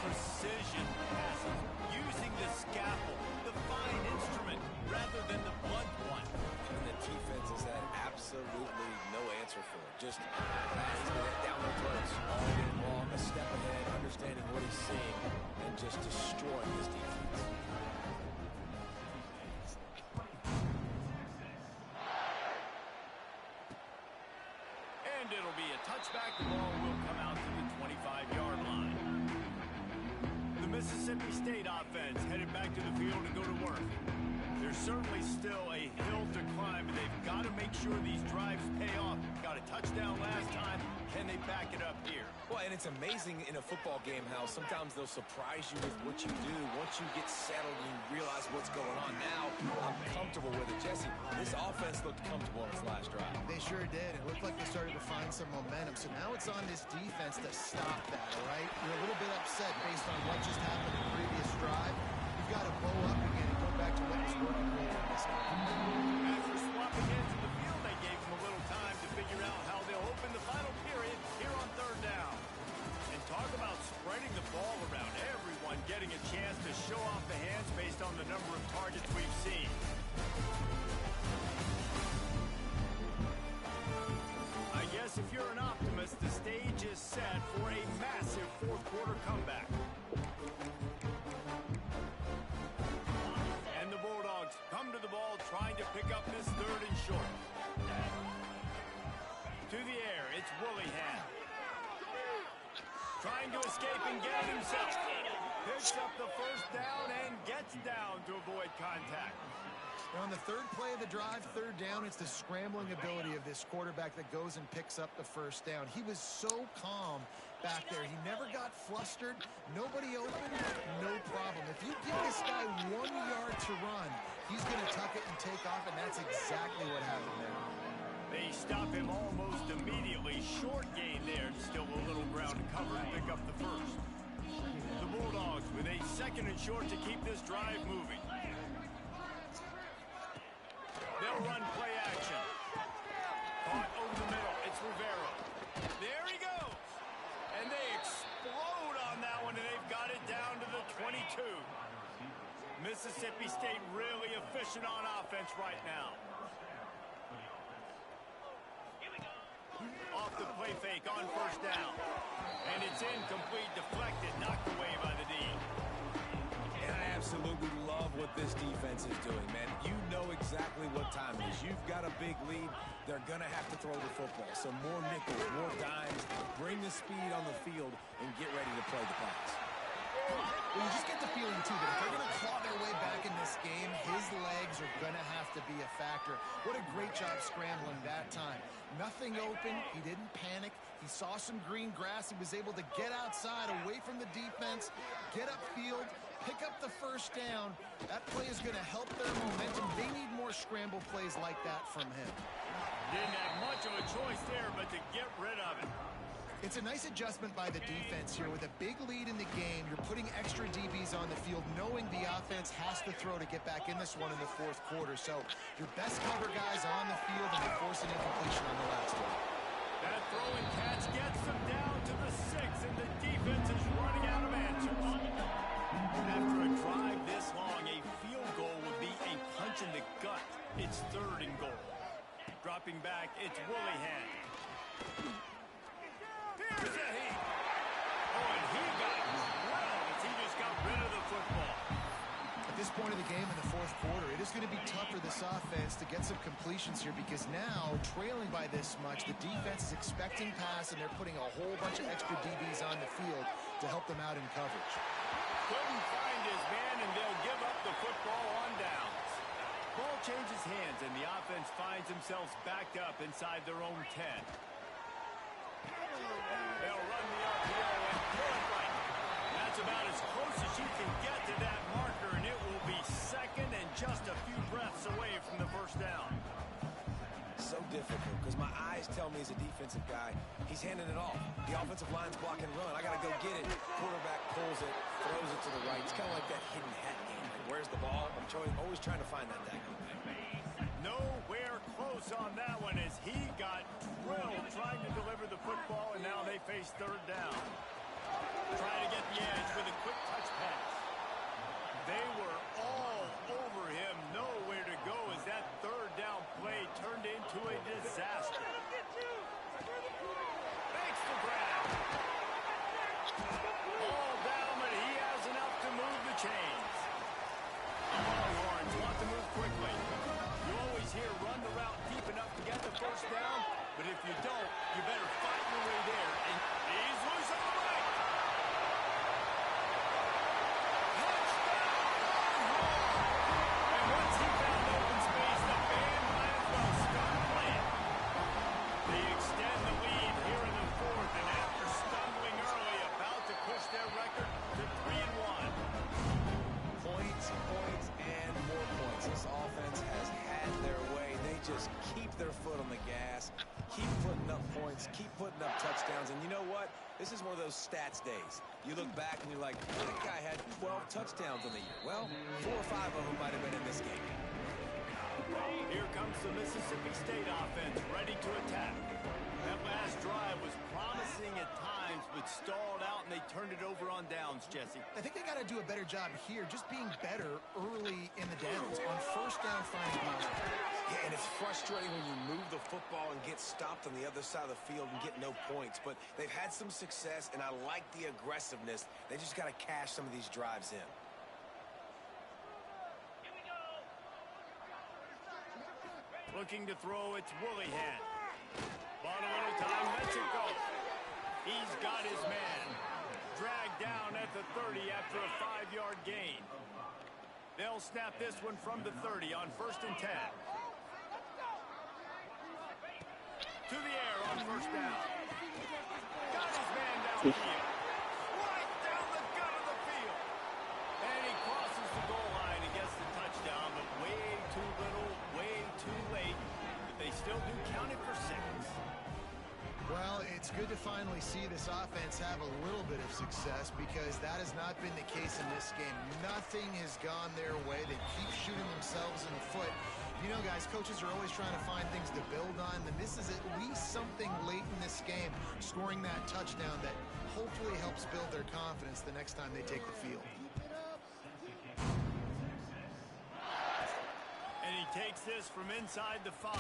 precision passing, using the scalpel, the fine instrument, rather than the blunt one. And the defense has had absolutely no answer for it. Just passing it down their throats all game long, a step ahead, understanding what he's seeing, and just destroying his defense. And it'll be a touchback. The ball will come out to the 25-yard line. The Mississippi State offense headed back to the field to go to work. There's certainly still a hill to climb, but they've got to make sure these drives pay off. Got a touchdown last time. Can they back it up here? Well, and it's amazing in a football game how sometimes they'll surprise you with what you do. Once you get settled and you realize what's going on now, I'm comfortable with it. Jesse, this offense looked comfortable on its last drive. They sure did. It looked like they started to find some momentum. So now it's on this defense to stop that, all right? You're a little bit upset based on what just happened in the previous drive. You've got to bow up again and go back to what was working really in this game. After swapping ends of the field, they gave them a little time to figure out how they'll open the final period here on third down. And talk about spreading the ball around. Everyone getting a chance to show off the hands based on the number of targets we've seen. I guess if you're an optimist, the stage is set for a massive fourth-quarter comeback. And the Bulldogs come to the ball trying to pick up this 3rd and short. To the air, it's Willingham. Trying to escape and get it himself. Picks up the first down and gets down to avoid contact. Now on the 3rd play of the drive, 3rd down, it's the scrambling ability of this quarterback that goes and picks up the first down. He was so calm back there. He never got flustered. Nobody open, no problem. If you give this guy 1 yard to run, he's going to tuck it and take off, and that's exactly what happened there. They stop him almost immediately. Short gain there. Still a little ground to cover and pick up the first. The Bulldogs with a 2nd and short to keep this drive moving. They'll run play action. Caught over the middle. It's Rivera. There he goes. And they explode on that one, and they've got it down to the 22. Mississippi State really efficient on offense right now. Off the play fake on first down. And it's incomplete, deflected, knocked away by the D. And I absolutely love what this defense is doing, man. You know exactly what time it is. You've got a big lead. They're going to have to throw the football. So more nickels, more dimes. Bring the speed on the field and get ready to play the pass. Well, you just get the feeling, too, that if they're going to claw their way back in this game, his legs are going to have to be a factor. What a great job scrambling that time. Nothing open. He didn't panic. He saw some green grass. He was able to get outside, away from the defense, get upfield, pick up the first down. That play is going to help their momentum. They need more scramble plays like that from him. Didn't have much of a choice there, but to get rid of it. It's a nice adjustment by the defense here. With a big lead in the game, you're putting extra DBs on the field, knowing the offense has to throw to get back in this one in the fourth quarter. So your best cover guys on the field, and they force an incompletion on the last one. That throw and catch gets them down to the 6, and the defense is running out of answers. After a drive this long, a field goal would be a punch in the gut. It's 3rd and goal. Dropping back, it's Willihan. Here's a heat. Oh, and he got well as he just got rid of the football. At this point of the game in the fourth quarter, it is going to be tough for this offense to get some completions here, because now, trailing by this much, the defense is expecting pass, and they're putting a whole bunch of extra DBs on the field to help them out in coverage. Couldn't find his man, and they'll give up the football on downs. Ball changes hands, and the offense finds themselves backed up inside their own 10. They'll run the RPO and throw it right. That's about as close as you can get to that marker, and it will be 2nd and just a few breaths away from the first down. So difficult, because my eyes tell me as a defensive guy, he's handing it off. The offensive line's block and run. I got to go get it. Quarterback pulls it, throws it to the right. It's kind of like that hidden hat game. Like, where's the ball? I'm always trying to find that daggone thing. Nowhere close on that one as he got drilled trying to deliver the football, and now they face 3rd down. Trying to get the edge with a quick touch pass. They were all over him, nowhere to go as that 3rd down play turned into a disaster. Makes the grab. All down, but he has enough to move the chains. Longhorns want to move quickly. You always hear run the route deep enough to get the first down, but if you don't, you better fight your way there. And he's loose on the right. Touchdown! And once he found open space, the band might as well start playing. They extend the lead here in the 4th, and after stumbling early, about to push their record to 3-1. Points, and more points. This offense has had their way. They just keep their foot on the gas, keep putting up points, keep putting up touchdowns. And you know what? This is one of those stats days. You look back and you're like, that guy had 12 touchdowns in the year. Well, 4 or 5 of them might have been in this game. Here comes the Mississippi State offense, ready to attack. That last drive was promising at times, but stalled out, and they turned it over on downs, Jesse. I think they got to do a better job here, just being better early in the downs. On first down, finding milestones. Yeah, and it's frustrating when you move the football and get stopped on the other side of the field and get no points. But they've had some success, and I like the aggressiveness. They just got to cash some of these drives in. Looking to throw, it's Willihan. Bought a little time, lets it go. He's got his man. Dragged down at the 30 after a 5-yard gain. They'll snap this one from the 30 on 1st and 10. To the air on first down. Got his man downfield. Right down the gut of the field. And he crosses the goal line and gets the touchdown, but way too little, way too late. But they still do count it for 6. Well, it's good to finally see this offense have a little bit of success, because that has not been the case in this game. Nothing has gone their way. They keep shooting themselves in the foot. You know, guys, coaches are always trying to find things to build on, and this is at least something late in this game, scoring that touchdown that hopefully helps build their confidence the next time they take the field. takes this from inside the 5.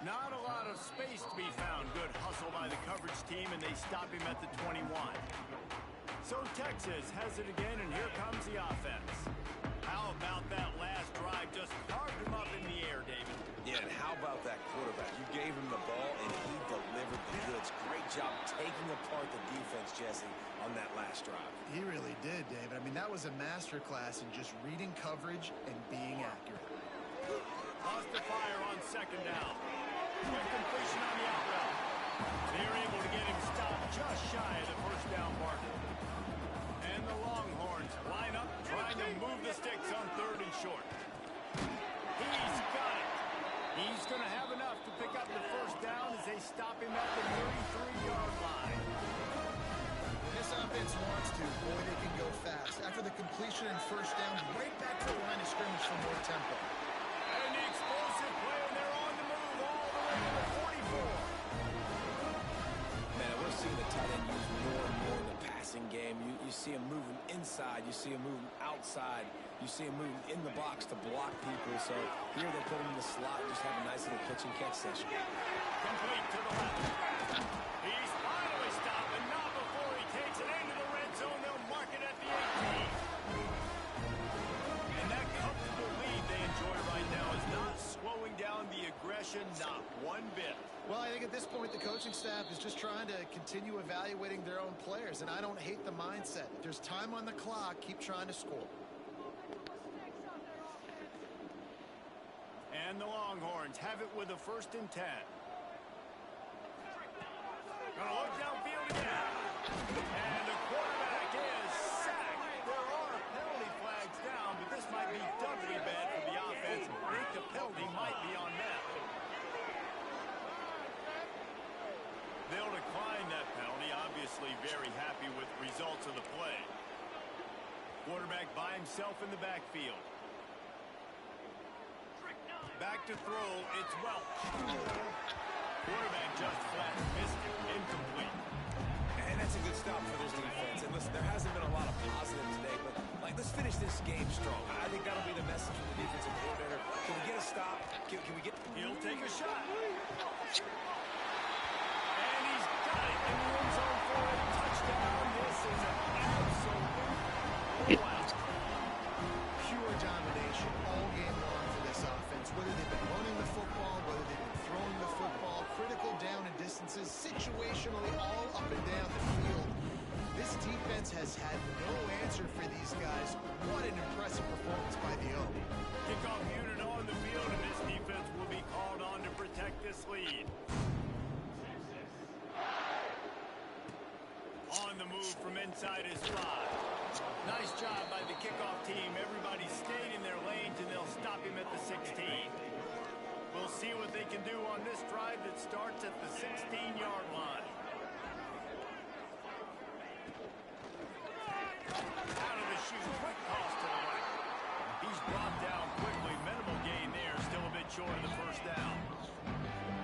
Not a lot of space to be found. Good hustle by the coverage team, and they stop him at the 21. So Texas has it again, and here comes the offense. How about that last drive? Just carved him up in the air, David. Yeah, and how about that quarterback? You gave him the ball, and he delivered the goods. Great job taking apart the defense, Jesse, on that last drive. He really did, David. I mean, that was a masterclass in just reading coverage and being accurate. Lost the fire on second down. Quick completion on the out route. They're able to get him stopped just shy of the first down marker. And the Longhorns line up, trying to move the sticks on 3rd and short. He's got it. He's going to have enough to pick up the first down as they stop him at the 33-yard line. This offense wants to. Boy, they can go fast. After the completion and first down, right back to the line of scrimmage for more tempo. And the explosive play, and they're on the move all the way to the 44. Man, we're seeing the tight end used more and more in the passing game. You see him moving inside. You see him moving outside. You see him moving in the box to block people. So here they put him in the slot and just have a nice little pitch and catch session. Complete to the left. He's finally stopped, and not before he takes it into the red zone. They'll mark it at the 18. And that comfortable lead they enjoy right now is not slowing down the aggression, not one bit. Well, I think at this point, the coaching staff is just trying to continue evaluating their own players, and I don't hate the mindset. If there's time on the clock, keep trying to score. And the Longhorns have it with a 1st and 10. Gonna look downfield again. And the quarterback is sacked. There are penalty flags down, but this might be doubly bad for the offense. I think the penalty might be on them. They'll decline that penalty. Obviously very happy with results of the play. Quarterback by himself in the backfield. Back to throw, it's Welch. Quarterback just flat missed it, incomplete. And that's a good stop for this defense. And listen, there hasn't been a lot of positive today, but let's finish this game strong. I think that'll be the message from the defensive coordinator. Can we get a stop? Can we get... He'll take a shot. And he's got it in the end zone for a touchdown. This is an absolute blowout. Pure domination all game long for this offense. Whether they've been running the football, whether they've been throwing the football, critical down and distances, situationally all up and down the field. This defense has had no answer for these guys. What an impressive performance by the O. Kickoff unit on the field, and this defense will be called on to protect this lead. On the move from inside his 5. Nice job by the kickoff team. Everybody stayed in their lanes, and they'll stop him at the 16. We'll see what they can do on this drive that starts at the 16-yard line. Out of the chute, quick toss to the right. He's brought down quickly. Minimal gain there, still a bit short of the first down.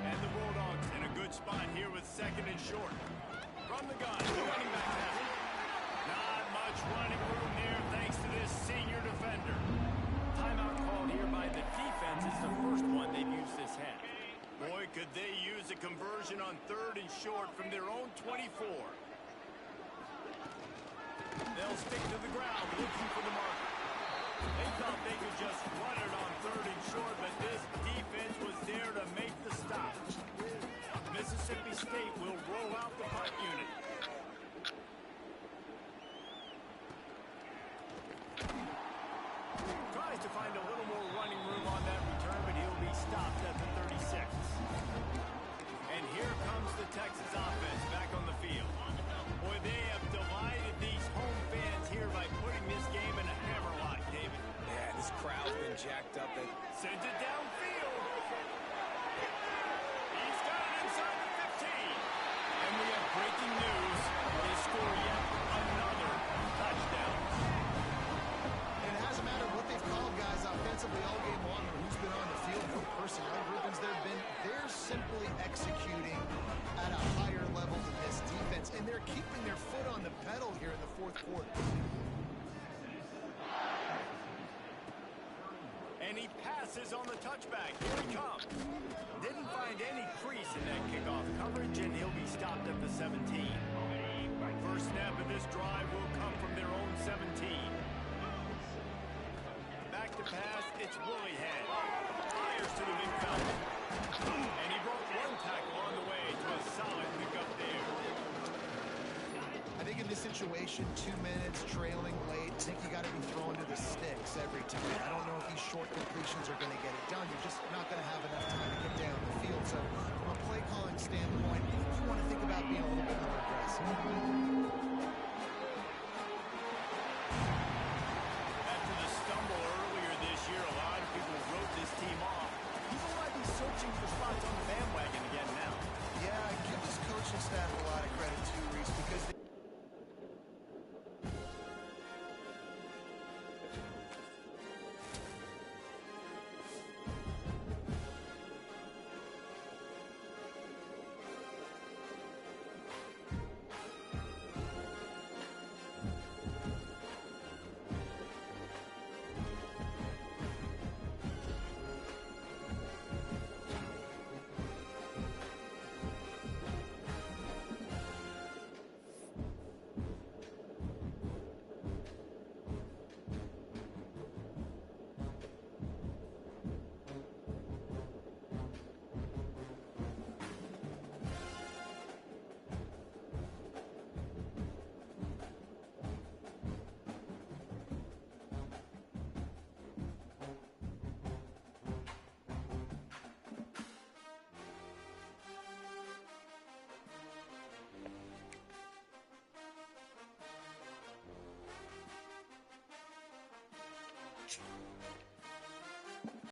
And the Bulldogs in a good spot here with 2nd and short. From the gun, the running back has it. Not much running room there thanks to this senior defender. Timeout called here by the defense. It's the first one they've used this half. Boy, could they use a conversion on 3rd and short from their own 24. They'll stick to the ground looking for the marker. They thought they could just run it on 3rd and short, but this defense was there to make the stop. Mississippi State will roll out the punt unit. Tries to find a little more running room on that return, but he'll be stopped at the 36. And here comes the Texas offense back on the field. Boy, they have delighted these home fans here by putting this game in a hammerlock, David. Yeah, this crowd's been jacked up. They sends it downfield. He's got it inside the 15. And we have breaking news. They score yet another touchdown. And it hasn't mattered what they've called guys offensively all game long or who's been on the field, what personnel groupings there have been. They're simply executing at a higher level than this defense, and they're keeping their foot on the pedal here in the 4th quarter. And And he passes on the touchback. Here he comes. Didn't find any crease in that kickoff coverage, and he'll be stopped at the 17. First snap of this drive will come from their own 17. Back to pass, it's Willihan. Fires to the big fella. And he broke one tackle on the way to a solid pickup there. I think in this situation, 2 minutes, trailing late, I think you got to be throwing to the sticks every time. I don't know if these short completions are going to get it done. You're just not going to have enough time to get down the field. So from a play calling standpoint, you want to think about being a little bit more aggressive. After the stumble earlier this year, a lot of people wrote this team off. People might be searching for spots on the bandwagon again now. Yeah, I give this coaching staff a lot of credit too, Reese, because